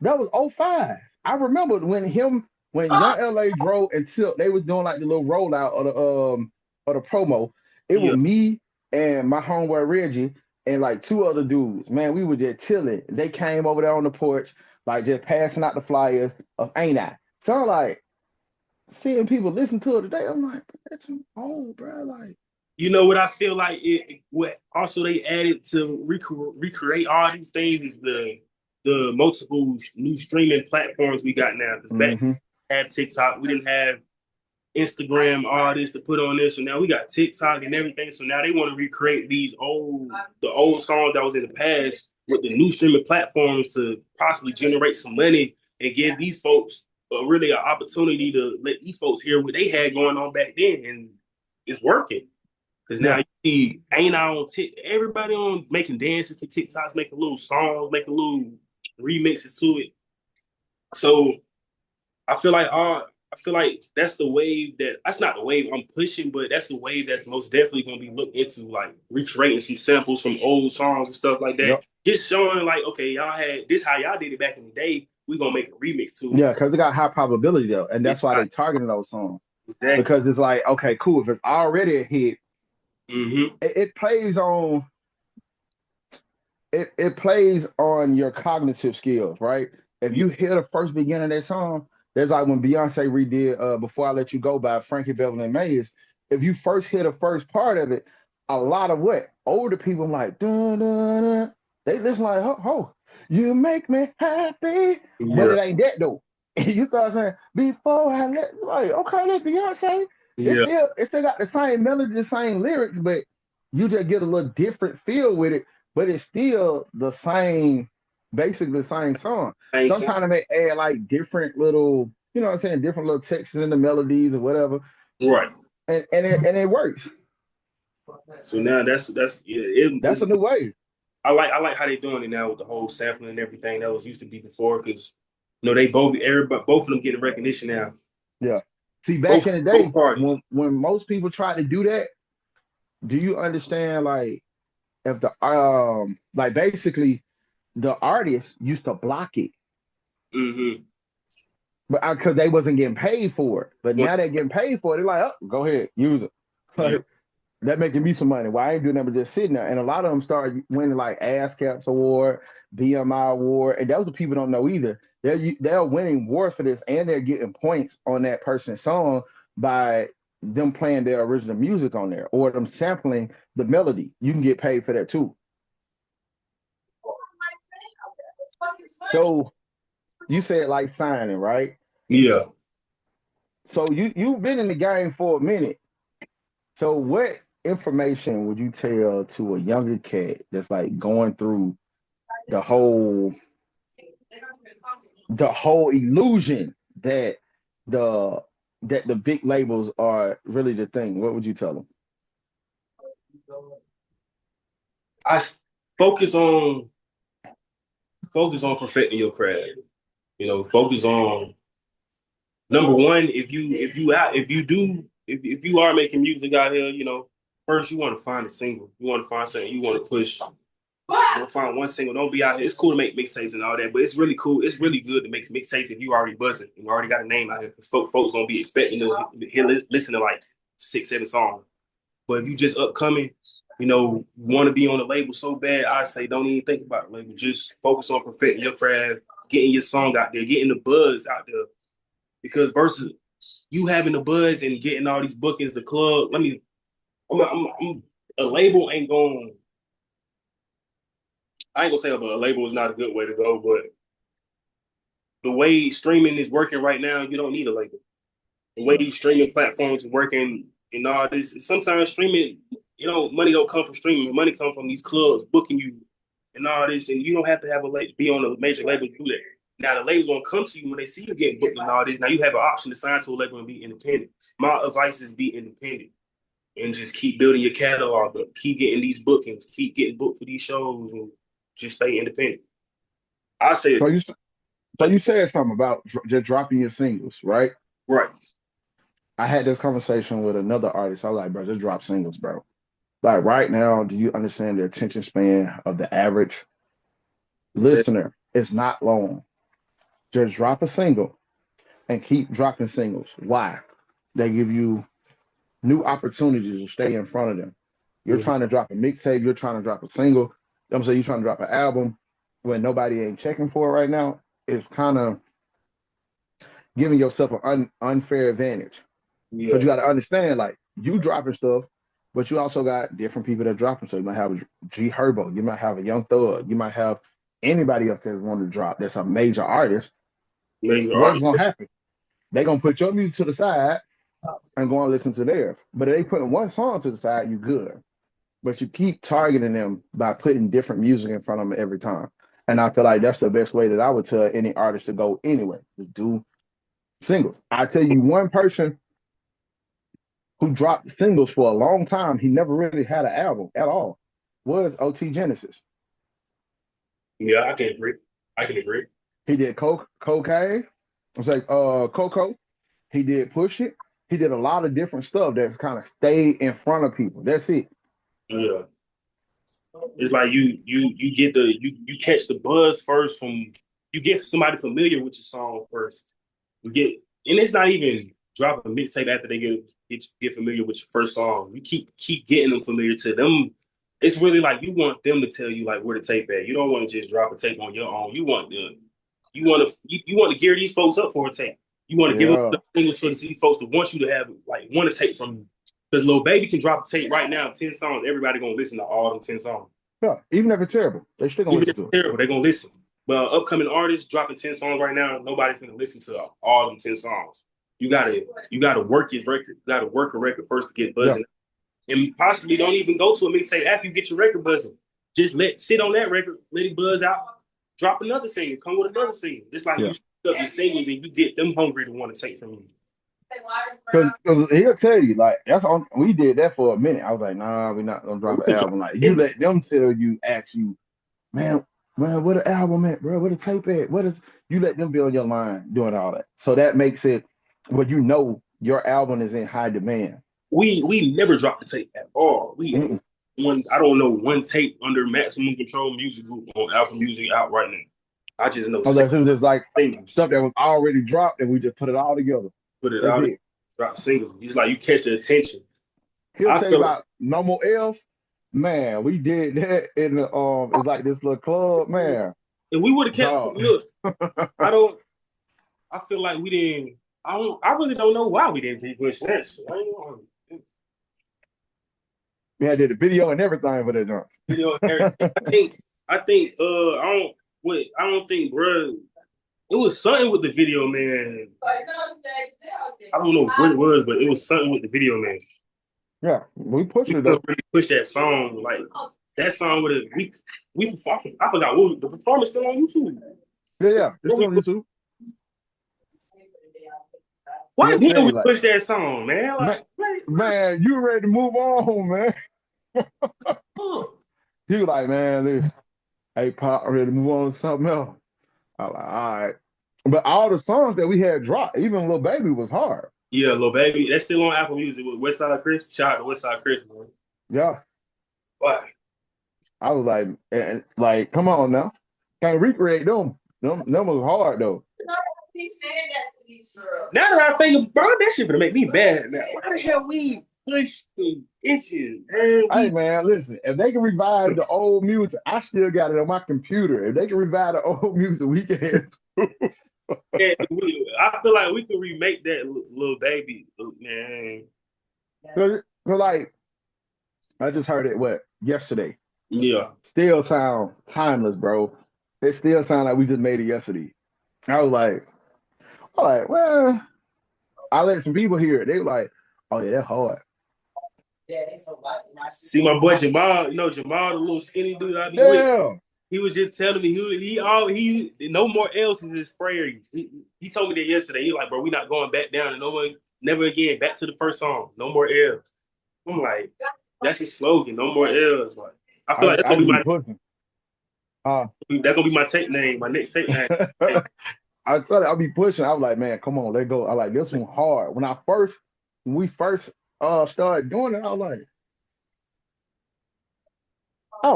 [SPEAKER 1] That was oh 05. I remember when Young LA drove until they was doing like the little rollout of the promo. It was
[SPEAKER 4] Yeah,
[SPEAKER 1] me and my homeboy Reggie and like two other dudes. Man, we were just chilling. They came over there on the porch, like just passing out the flyers of Ain't I. So I'm like seeing people listen to it today. I'm like, that's old, bro. Like,
[SPEAKER 4] you know what I feel like what also they added to recreate all these things is the multiple new streaming platforms we got now. Because back
[SPEAKER 1] mm-hmm.
[SPEAKER 4] we had TikTok, we didn't have Instagram artists to put on this. So now we got TikTok and everything. So now they want to recreate the old songs that was in the past with the new streaming platforms to possibly generate some money and give these folks really an opportunity to let these folks hear what they had going on back then. And it's working. Because now
[SPEAKER 1] Yeah,
[SPEAKER 4] you see, ain't I on everybody on making dances to TikToks, making little songs, making little remixes to it. So I feel like that's the wave that's not the wave I'm pushing, but that's the wave that's most definitely gonna be looked into, like recreating some samples from old songs and stuff like that.
[SPEAKER 1] yep.
[SPEAKER 4] Just showing like, okay, y'all had this how y'all did it back in the day. We gonna make a remix to
[SPEAKER 1] Yeah, because it got high probability though, and
[SPEAKER 4] it.
[SPEAKER 1] that's why they targeting those songs.
[SPEAKER 4] Exactly.
[SPEAKER 1] Because it's like, okay, cool. If it's already a hit,
[SPEAKER 4] Mm-hmm.
[SPEAKER 1] it plays on it plays on your cognitive skills, right? If
[SPEAKER 4] Yeah.
[SPEAKER 1] you hear the first beginning of that song, there's like when Beyonce redid Before I Let You Go by Frankie Beverly and Mays. If you first hear the first part of it, a lot of what older people like dun, dun, dun, they listen like ho, you make me happy, but
[SPEAKER 4] Yeah.
[SPEAKER 1] it ain't that though. You start saying before I let like okay, that's Beyonce.
[SPEAKER 4] Yeah.
[SPEAKER 1] It still got the same melody, the same lyrics, but you just get a little different feel with it, but it's still the same, basically the same song.
[SPEAKER 4] Thanks.
[SPEAKER 1] Sometimes they add like different little, you know what I'm saying, different little textures in the melodies or whatever,
[SPEAKER 4] Right.
[SPEAKER 1] and it works.
[SPEAKER 4] So now that's yeah.
[SPEAKER 1] That's a new way.
[SPEAKER 4] I like how they doing it now with the whole sampling and everything that was used to be before because they both of them getting recognition now.
[SPEAKER 1] Yeah. See, back in the
[SPEAKER 4] Both
[SPEAKER 1] day,
[SPEAKER 4] parties.
[SPEAKER 1] when most people tried to do that, do you understand like if the like basically the artist used to block it,
[SPEAKER 4] Mm-hmm.
[SPEAKER 1] but because they wasn't getting paid for it. But
[SPEAKER 4] Well,
[SPEAKER 1] now they're getting paid for it. They're like, oh, go ahead, use it.
[SPEAKER 4] yeah.
[SPEAKER 1] Like, that making me some money. Why I ain't doing nothing but just sitting there? And a lot of them started winning like ASCAPs award, BMI award, and those the people don't know either. They're winning awards for this, and they're getting points on that person's song by them playing their original music on there or them sampling the melody. You can get paid for that too. So you said like signing, right?
[SPEAKER 4] Yeah.
[SPEAKER 1] So you've been in the game for a minute. So what information would you tell to a younger cat that's like going through the whole the whole illusion that the that the big labels are really the thing, what would you tell them?
[SPEAKER 4] I focus on perfecting your craft. You know, focus on number one. If you are making music out here, you know, first you want to find a single. You want to find something you want to push. Don't find one single. Don't be out here. It's cool to make mixtapes and all that, but it's really cool. It's really good to make mixtapes if you already buzzing. You already got a name out here because folks gonna be expecting to listen to like 6, 7 songs. But if you just upcoming, you know, you want to be on the label so bad, I say don't even think about it. Label. Just focus on perfecting your craft, getting your song out there, getting the buzz out there. Because versus you having the buzz and getting all these bookings, the club. A label ain't going. I ain't gonna say a label is not a good way to go, but the way streaming is working right now, you don't need a label. The way these streaming platforms are working and all this, sometimes streaming, you know, money don't come from streaming. Money come from these clubs booking you and all this, and you don't have to have be on a major label to do that. Now the labels gonna come to you when they see you getting booked and all this. Now you have an option to sign to a label and be independent. My advice is be independent and just keep building your catalog up. Keep getting these bookings. Keep getting booked for these shows and just stay independent. I say
[SPEAKER 1] So
[SPEAKER 4] it.
[SPEAKER 1] you said something about just dropping your singles, right?
[SPEAKER 4] Right.
[SPEAKER 1] I had this conversation with another artist. I was like, bro, just drop singles, bro. Like right now, do you understand the attention span of the average listener? It's not long. Just drop a single and keep dropping singles. Why? They give you new opportunities to stay in front of them. You're
[SPEAKER 4] Mm-hmm.
[SPEAKER 1] trying to drop a mixtape, you're trying to drop a single. I'm saying you're trying to drop an album when nobody ain't checking for it right now. It's kind of giving yourself an unfair advantage.
[SPEAKER 4] Yeah.
[SPEAKER 1] Because you got to understand, like, you dropping stuff, but you also got different people that dropping. So you might have a G Herbo, you might have a Young Thug, you might have anybody else that's wanting to drop that's a major artist. What's going to happen? They're going to put your music to the side and go and listen to theirs. But if they putting one song to the side, you good. But you keep targeting them by putting different music in front of them every time. And I feel like that's the best way that I would tell any artist to go anyway, to do singles. I tell you one person who dropped singles for a long time, he never really had an album at all, was OT Genesis.
[SPEAKER 4] Yeah, I can agree. I can agree.
[SPEAKER 1] He did Cocaine. I was like, Coco. He did Push It. He did a lot of different stuff that's kind of stayed in front of people. That's it.
[SPEAKER 4] Yeah. It's like you get you catch the buzz first from you get somebody familiar with your song first. You get and it's not even drop a mixtape after they get familiar with your first song. You keep getting them familiar to them. It's really like you want them to tell you like where the tape at. You don't want to just drop a tape on your own. You want to gear these folks up for a tape. You want to give them the singles for these folks that want you to have like want to tape from you. Because Lil Baby can drop a tape right now, 10 songs. Everybody gonna listen to all them 10 songs.
[SPEAKER 1] Yeah, even if it's terrible, they still gonna listen to it.
[SPEAKER 4] Terrible, they're gonna listen. But upcoming artists dropping 10 songs right now, nobody's gonna listen to all them 10 songs. You gotta work your record. You gotta work a record first to get buzzing. Yeah. And possibly don't even go to a mixtape after you get your record buzzing. Just sit on that record, let it buzz out, drop another single, come with another single. It's like you pick up your singles and you get them hungry to want to take from you.
[SPEAKER 1] Because he'll tell you, like, we did that for a minute. I was like, nah, we're not gonna drop an album. Like, you let them ask you, man, what an album at, bro? What a tape at? You let them be on your mind doing all that. So that makes it where you know your album is in high demand.
[SPEAKER 4] We never dropped the tape at all. I don't know one tape under Maximum Control Music Group on Apple Music out right now. I just know.
[SPEAKER 1] It was just like stuff that was already dropped, and we just put it all together.
[SPEAKER 4] Put it out, drop singles. It's like you catch the attention.
[SPEAKER 1] He'll tell you about No More Else. Man, we did that in the it's like this little club, man.
[SPEAKER 4] And we would have kept look. I feel like we didn't. I really don't know why we didn't keep pushing that shit.
[SPEAKER 1] We had did the video and everything for that jump.
[SPEAKER 4] Video and everything. I don't think, bro. It was something with the video, man. I don't know what it was, but it was something with the video, man.
[SPEAKER 1] Yeah, we pushed it.
[SPEAKER 4] Really push that song, like that song with it. I forgot what the performance still on YouTube.
[SPEAKER 1] Yeah, it's still on YouTube.
[SPEAKER 4] Why
[SPEAKER 1] He'll
[SPEAKER 4] did
[SPEAKER 1] tell
[SPEAKER 4] we
[SPEAKER 1] you like,
[SPEAKER 4] push that song, man?
[SPEAKER 1] man,
[SPEAKER 4] Like, wait,
[SPEAKER 1] man, you ready to move on, man?
[SPEAKER 4] oh.
[SPEAKER 1] He was like, man, listen, hey, Pop, I'm ready to move on to something else. I was like, all right. But all the songs that we had dropped, even Lil Baby was hard.
[SPEAKER 4] Yeah, Lil Baby. That's still on Apple Music with Westside Chris. Shout out to Westside Chris, man.
[SPEAKER 1] Yeah.
[SPEAKER 4] Why?
[SPEAKER 1] I was like, like, come on now. Can't recreate them. Them was hard though.
[SPEAKER 4] Now that I think about that shit, gonna make me bad. Now, why the hell we push the itches? Man,
[SPEAKER 1] Hey man, listen, if they can revive the old music, I still got it on my computer. If they can revive the old music, we can.
[SPEAKER 4] I feel like we could remake that Little Baby, man.
[SPEAKER 1] Cause like I just heard it yesterday.
[SPEAKER 4] Yeah.
[SPEAKER 1] Still sound timeless, bro. It still sound like we just made it yesterday. I was like, well, I let some people hear it. They were like, oh yeah, that's hard.
[SPEAKER 4] See my boy Jamal, Jamal, the little skinny dude I be with.
[SPEAKER 1] Yeah.
[SPEAKER 4] He was just telling me he no more L's is his prayer. He told me that yesterday. He like, bro, we not going back down and no one never again. Back to the first song. No more L's. I'm like, that's his slogan. No more L's. Like, I feel like that's
[SPEAKER 1] I
[SPEAKER 4] gonna
[SPEAKER 1] just
[SPEAKER 4] be
[SPEAKER 1] be pushing.
[SPEAKER 4] my tape name, my next tape name.
[SPEAKER 1] I tell you, I'll be pushing. I was like, man, come on, let go. I like this one hard. When we first started doing it, I was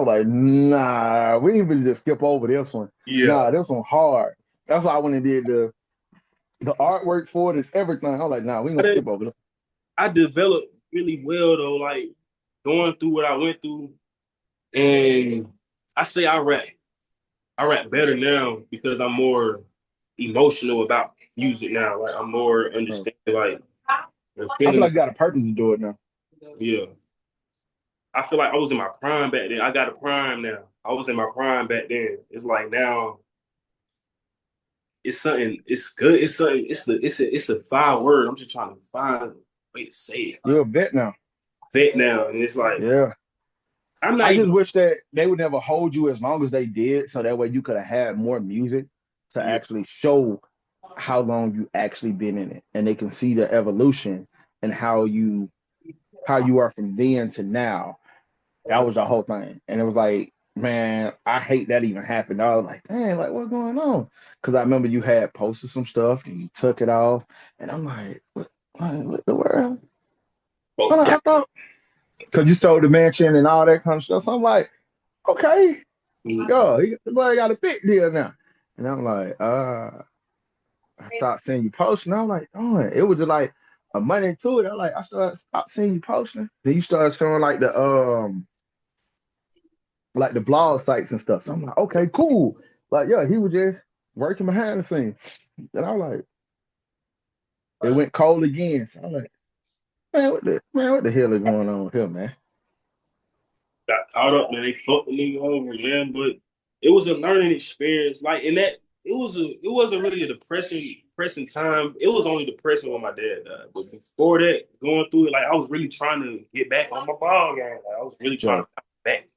[SPEAKER 1] like, nah, we ain't even just skip over this one.
[SPEAKER 4] Yeah.
[SPEAKER 1] Nah, this one hard. That's why I went and did the artwork for it and everything. I was like, nah, we ain't gonna skip over this.
[SPEAKER 4] I developed really well though, like going through what I went through, and I say I rap better now because I'm more emotional about music now. Like I'm more understanding, like
[SPEAKER 1] I feel
[SPEAKER 4] feeling.
[SPEAKER 1] like you got a purpose to do it now.
[SPEAKER 4] Yeah, I feel like I was in my prime back then. I got a prime now. I was in my prime back then. It's like now. It's something. It's good. It's something. It's a fine word. I'm just trying to find a way to say it.
[SPEAKER 1] You're a vet now.
[SPEAKER 4] Vet now, and it's like
[SPEAKER 1] Yeah.
[SPEAKER 4] I'm not
[SPEAKER 1] I
[SPEAKER 4] even.
[SPEAKER 1] just wish that they would never hold you as long as they did, so that way you could have had more music to
[SPEAKER 4] Yeah,
[SPEAKER 1] actually show how long you actually been in it, and they can see the evolution and how you are from then to now. That was the whole thing, and it was like, man, I hate that even happened. I was like, man, like what's going on? Because I remember you had posted some stuff and you took it off, and I'm like, what the world?
[SPEAKER 4] oh,
[SPEAKER 1] I thought because you sold the mansion and all that kind of stuff. So I'm like, okay. Yo, the boy got a big deal now. And I'm like, I started seeing you posting. I'm like, oh, it was just like a month into it. I started stop seeing you posting. Then you started showing like the blog sites and stuff. So I'm like, okay, cool. Like, yeah, he was just working behind the scenes. And I was like, it went cold again. So I'm like, what the hell is going on here, man?
[SPEAKER 4] got caught up, man. They fucked the nigga over, man. But it was a learning experience. Like in that, it wasn't really a depressing time. It was only depressing when my dad died. But before that, going through it, like I was really trying to get back on my ball game. Like, I was really trying
[SPEAKER 1] Yeah.
[SPEAKER 4] to get back.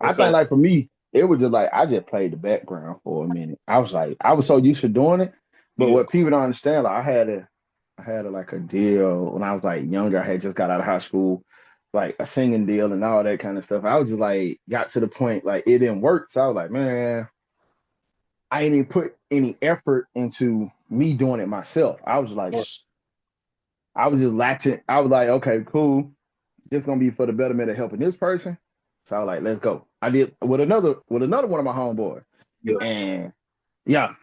[SPEAKER 4] And
[SPEAKER 1] I think
[SPEAKER 4] so
[SPEAKER 1] like for me, it was just like I just played the background for a minute. I was so used to doing it, but
[SPEAKER 4] yeah,
[SPEAKER 1] what people don't understand, like I had like a deal when I was like younger. I had just got out of high school, like a singing deal and all that kind of stuff. I was just like got to the point like it didn't work, so I was like, man, I ain't even put any effort into me doing it myself. I was like, I was just latching. I was like, okay, cool. This gonna be for the betterment of helping this person. So I was like, let's go. I did with another one of my homeboys.
[SPEAKER 4] yeah,
[SPEAKER 1] And yeah,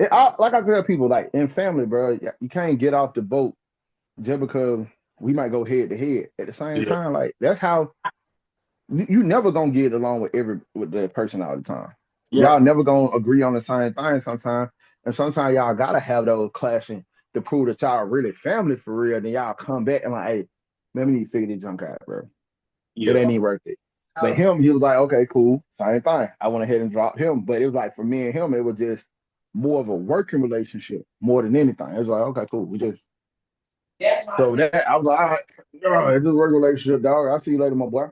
[SPEAKER 1] like I tell people, like in family, bro, you can't get off the boat just because we might go head to head. At the same
[SPEAKER 4] yeah,
[SPEAKER 1] time, like that's how you never gonna get along with the person all the time.
[SPEAKER 4] right,
[SPEAKER 1] Y'all never gonna agree on the same thing sometimes. And sometimes y'all gotta have those clashing to prove that y'all really family for real. Then y'all come back and like, hey, man, we need to figure this junk out, bro. It
[SPEAKER 4] yeah,
[SPEAKER 1] ain't even worth it. But him, he was like, okay, cool, same thing. I went ahead and dropped him. But it was like for me and him, it was just more of a working relationship more than anything. It was like, okay, cool. We just so that I was like, all right, it's just a working relationship, dog. I'll see you later, my boy.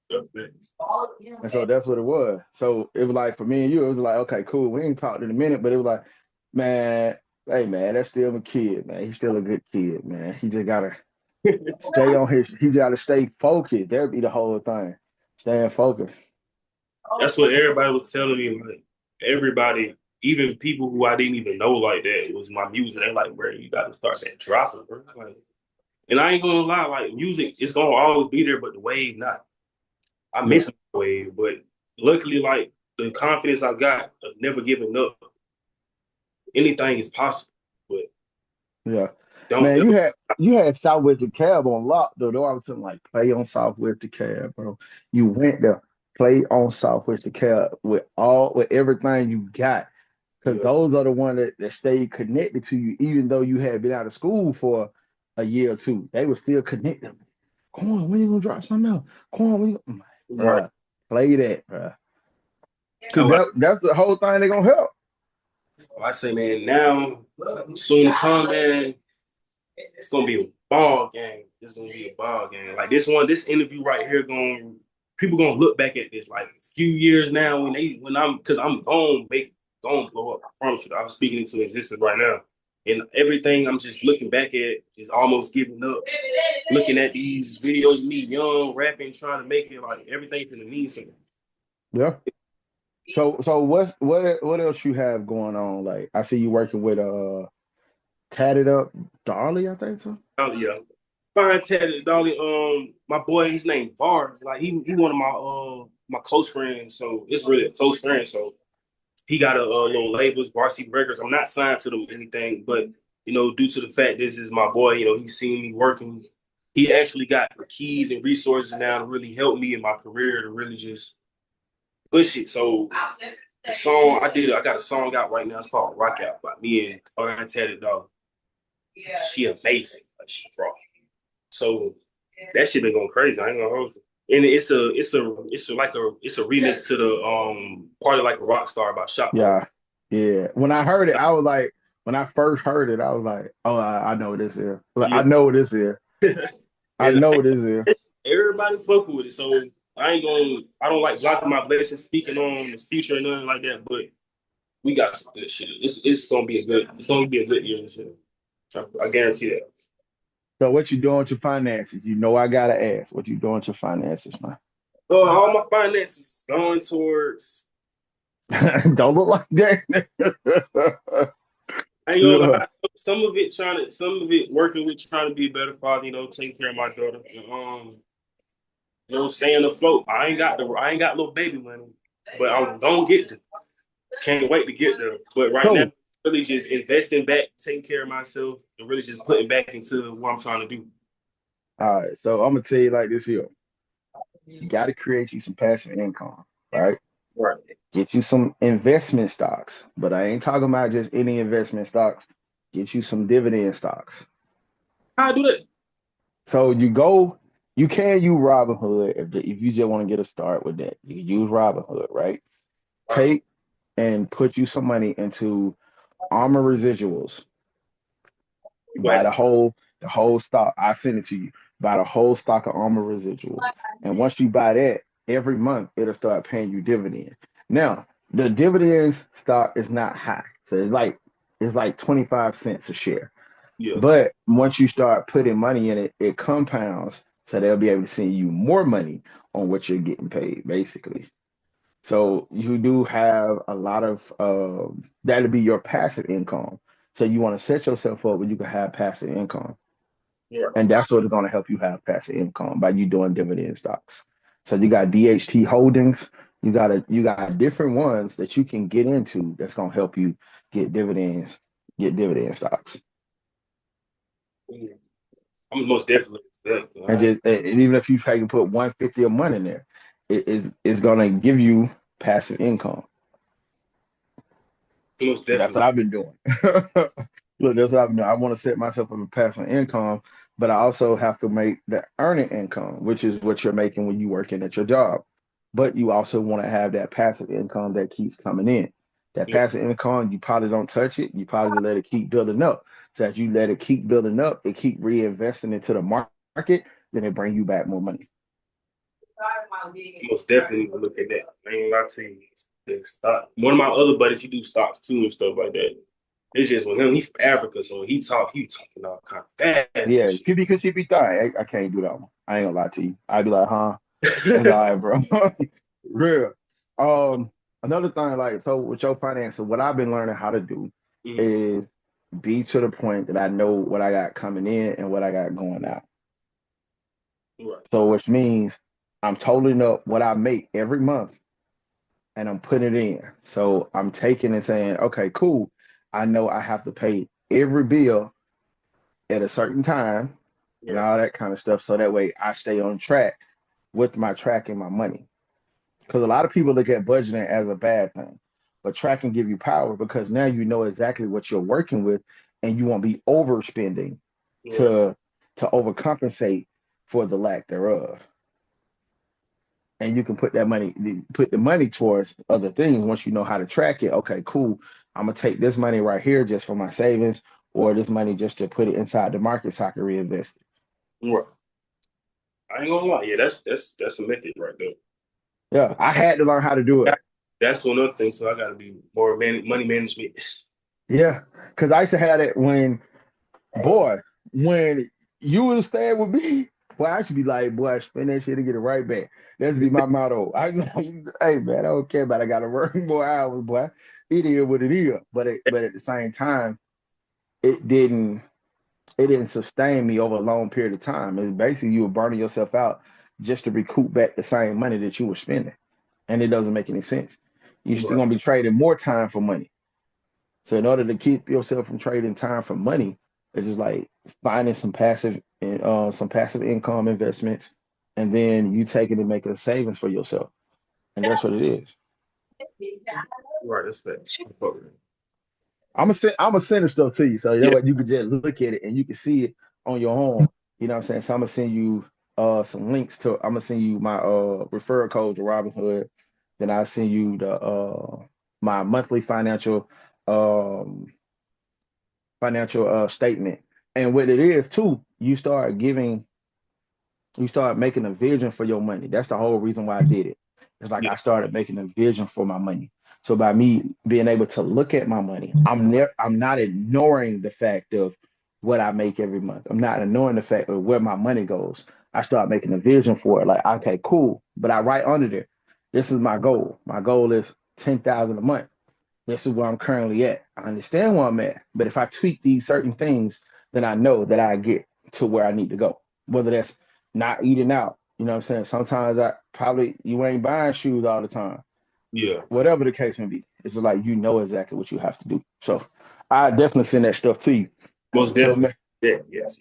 [SPEAKER 1] And so that's what it was. So it was like for me and you, it was like, okay, cool. We ain't talked in a minute, but it was like, man, Hey man, that's still a kid, man. He's still a good kid, man. He just gotta stay on his. He gotta stay focused. That'd be the whole thing. Staying focused.
[SPEAKER 4] That's what everybody was telling me. Like everybody, even people who I didn't even know like that, it was my music. They're like, bro, you got to start that dropping, bro. Like, and I ain't gonna lie, like music, it's gonna always be there, but the wave not. I
[SPEAKER 1] Yeah,
[SPEAKER 4] miss the wave, but luckily, like the confidence I got of never giving up, anything is possible. But
[SPEAKER 1] yeah.
[SPEAKER 4] don't
[SPEAKER 1] Man,
[SPEAKER 4] ever.
[SPEAKER 1] you had Southwest DeKalb on lock though. Though I was saying like play on Southwest DeKalb, bro. You went there, play on Southwest DeKalb with everything you got. Because
[SPEAKER 4] Yeah,
[SPEAKER 1] those are the ones that stayed connected to you, even though you had been out of school for a year or two. They were still connected. Come on, when you gonna drop something else? Come on, when you...
[SPEAKER 4] right.
[SPEAKER 1] Bruh, play that, bruh. Because
[SPEAKER 4] I,
[SPEAKER 1] that's the whole thing they're gonna help.
[SPEAKER 4] I say, man, now soon to come, man. It's gonna be a ball game. It's gonna be a ball game. Like this interview right here, going people gonna look back at this like a few years now when I'm because I'm gonna blow up. I promise you. I'm speaking into existence right now, and everything I'm just looking back at is almost giving up. Looking at these videos, of me young rapping, trying to make it like everything gonna mean something.
[SPEAKER 1] Yeah. So what else you have going on? Like I see you working with Tatted Up Darley, I think so.
[SPEAKER 4] Oh yeah. Fine tatted Dolly. My boy, his name Var. Like he one of my close friends. So it's really a close friend. So he got a little labels, Varsity Records. I'm not signed to them or anything, but due to the fact this is my boy, he's seen me working. He actually got the keys and resources now to really help me in my career to really just push it. So the song I got a song out right now. It's called Rock Out by me and Untitled Chapter. She amazing. Like she raw. So that shit been going crazy. I ain't gonna hold you. And it's a remix to the Party Like a Rock Star by Shot Boy.
[SPEAKER 1] Yeah, yeah. When I heard it, I was like, when I first heard it, I was like, oh, I know what this is. Like,
[SPEAKER 4] Yeah.
[SPEAKER 1] I know what this is. I
[SPEAKER 4] And
[SPEAKER 1] know what this is.
[SPEAKER 4] everybody fucking with it. So I don't like blocking my blessings, speaking on the future and nothing like that, but we got some good shit. It's gonna be a good year this year. I guarantee that.
[SPEAKER 1] So what you doing with your finances? You know I gotta ask. What you doing with your finances, man?
[SPEAKER 4] All my finances is going towards.
[SPEAKER 1] Don't look like that.
[SPEAKER 4] I ain't gonna
[SPEAKER 1] Yeah,
[SPEAKER 4] lie. Some of it working with trying to be a better father. Taking care of my daughter. And, staying afloat. I ain't got little baby money, but I'm gonna get there. Can't wait to get there. But right now,
[SPEAKER 1] so,
[SPEAKER 4] really just investing back, taking care of myself, and really just putting back into what I'm trying to do.
[SPEAKER 1] all right. So I'm gonna tell you like this here. You got to create you some passive income, right?
[SPEAKER 4] Right.
[SPEAKER 1] Get you some investment stocks, but I ain't talking about just any investment stocks. Get you some dividend stocks.
[SPEAKER 4] How I do that?
[SPEAKER 1] So you can use Robinhood if you just want to get a start with that. You can use Robinhood, right?
[SPEAKER 4] Right.
[SPEAKER 1] Take and put you some money into Armor Residuals. Buy
[SPEAKER 4] What?
[SPEAKER 1] the whole stock. I send it to you. Buy the whole stock of Armor Residuals, and once you buy that, every month it'll start paying you dividend. Now the dividends stock is not high, so it's like 25 cents a share.
[SPEAKER 4] Yeah.
[SPEAKER 1] But once you start putting money in it, it compounds, so they'll be able to send you more money on what you're getting paid, basically. So you do have a lot of that'll be your passive income. So you want to set yourself up where you can have passive income.
[SPEAKER 4] Yeah.
[SPEAKER 1] And that's what is going to help you have passive income by you doing dividend stocks. So you got DHT holdings, you got different ones that you can get into that's going to help you get dividends, get dividend stocks.
[SPEAKER 4] I'm most definitely that.
[SPEAKER 1] And just and even if you can put 150 a month in there, it's going to give you passive income.
[SPEAKER 4] Most
[SPEAKER 1] That's what
[SPEAKER 4] definitely.
[SPEAKER 1] I've been doing. Look, that's what I've been doing. I want to set myself up a passive income, but I also have to make the earning income, which is what you're making when you're working at your job. But you also want to have that passive income that keeps coming in. That
[SPEAKER 4] Yeah.
[SPEAKER 1] passive income, you probably don't touch it. You probably let it keep building up. So as you let it keep building up, it keep reinvesting into the market, then it bring you back more money.
[SPEAKER 4] Most definitely will look at that. I ain't gonna lie to you. The stock. One of my other buddies, he do stocks too and stuff like that. It's just with him, he from Africa, so when he talking all kind of fast and
[SPEAKER 1] Yeah,
[SPEAKER 4] shit.
[SPEAKER 1] she be dying. I can't do that one. I ain't gonna lie to you. I'd be like, huh? It's all right, bro. Real. Another thing, like, so with your finances, what I've been learning how to do is be to the point that I know what I got coming in and what I got going out.
[SPEAKER 4] Right.
[SPEAKER 1] So, which means I'm totaling up what I make every month and I'm putting it in. So I'm taking and saying, okay, cool. I know I have to pay every bill at a certain time and all that kind of stuff. So that way I stay on track with my tracking my money. Because a lot of people look at budgeting as a bad thing, but tracking give you power because now you know exactly what you're working with and you won't be overspending to overcompensate for the lack thereof. And you can put the money towards other things once you know how to track it. Okay, cool. I'm gonna take this money right here just for my savings, or this money just to put it inside the market so I can reinvest it.
[SPEAKER 4] Right. I ain't gonna lie. Yeah, that's a method right there.
[SPEAKER 1] Yeah, I had to learn how to do it.
[SPEAKER 4] That's one other thing. So I got to be more money management.
[SPEAKER 1] Yeah, because I used to have it when you was staying with me, boy, I should be like, boy, spend that shit and get it right back. That's be my motto. Hey man, I don't care about I gotta work more hours, boy. It is what it is. But at the same time, it didn't sustain me over a long period of time. It's basically you were burning yourself out just to recoup back the same money that you were spending. And it doesn't make any sense. You're still gonna be trading more time for money. So in order to keep yourself from trading time for money, it's just like finding some passive income investments, and then you take it and make a savings for yourself, and that's what it is.
[SPEAKER 4] Right, that's facts.
[SPEAKER 1] I'm gonna send the stuff to you, so you know what, you can just look at it and you can see it on your own. You know what I'm saying? So I'm gonna send you some links to. I'm gonna send you my referral code to Robinhood. Then I'll send you the my monthly financial um statement. And what it is too, you start making a vision for your money. That's the whole reason why I did it. It's like I started making a vision for my money. So by me being able to look at my money, I'm not ignoring the fact of what I make every month. I'm not ignoring the fact of where my money goes. I start making a vision for it. Like, okay, cool. But I write under there, this is my goal. My goal is 10,000 a month. This is where I'm currently at. I understand where I'm at, but if I tweak these certain things, then I know that I get to where I need to go. Whether that's not eating out, you know what I'm saying? Sometimes you ain't buying shoes all the time.
[SPEAKER 4] Yeah.
[SPEAKER 1] Whatever the case may be, it's just like you know exactly what you have to do. So I definitely send that stuff to you.
[SPEAKER 4] Most definitely. Yes.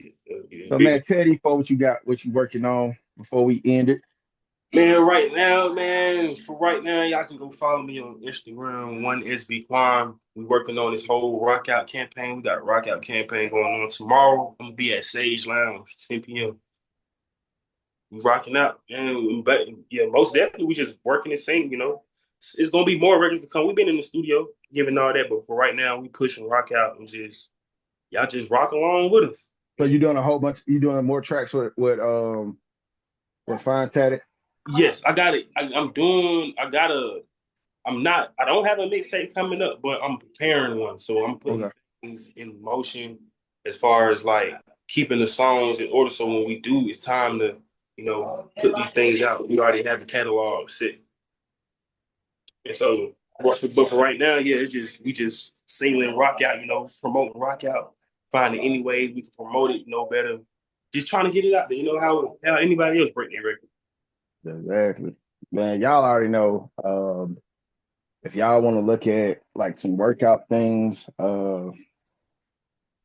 [SPEAKER 1] So man, Teddy, for what you working on before we end it.
[SPEAKER 4] Man, for right now, y'all can go follow me on Instagram, SB Quan. We working on this whole rock out campaign. We got a rock out campaign going on tomorrow. I'm gonna be at Sage Lounge, 10 p.m. We rocking out. But yeah, most definitely we just working and singing, you know. It's gonna be more records to come. We've been in the studio giving all that, but for right now, we pushing rock out and y'all just rock along with us.
[SPEAKER 1] So you're doing a whole bunch, you doing more tracks with Fine Tatted?
[SPEAKER 4] Yes, I got it. I don't have a mixtape coming up, but I'm preparing one. So I'm putting things in motion as far as like keeping the songs in order. So when we do, it's time to, you know, put these things out. We already have the catalog set. And so, but for right now, yeah, we just singling rock out, you know, promoting rock out, finding any ways we can promote it, you know, better. Just trying to get it out there, you know, how anybody else break their record.
[SPEAKER 1] Exactly. Man, y'all already know. If y'all want to look at like some workout things, I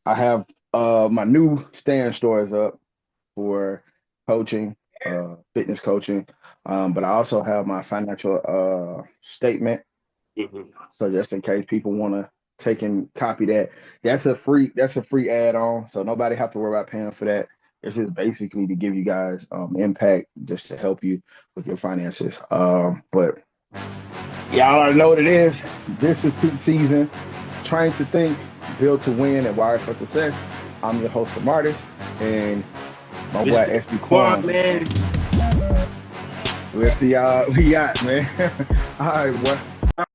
[SPEAKER 1] have my new stand stores up for coaching, fitness coaching. But I also have my financial statement. So just in case people want to take and copy that, that's a free add-on. So nobody have to worry about paying for that. It's just basically to give you guys impact, just to help you with your finances. But y'all already know what it is. This is Peak SZN. Trying to think, build to win, and wire for success. I'm your host, Martis, and my boy SB Quan.
[SPEAKER 4] Man.
[SPEAKER 1] We'll see y'all. We got, man. All right, boy.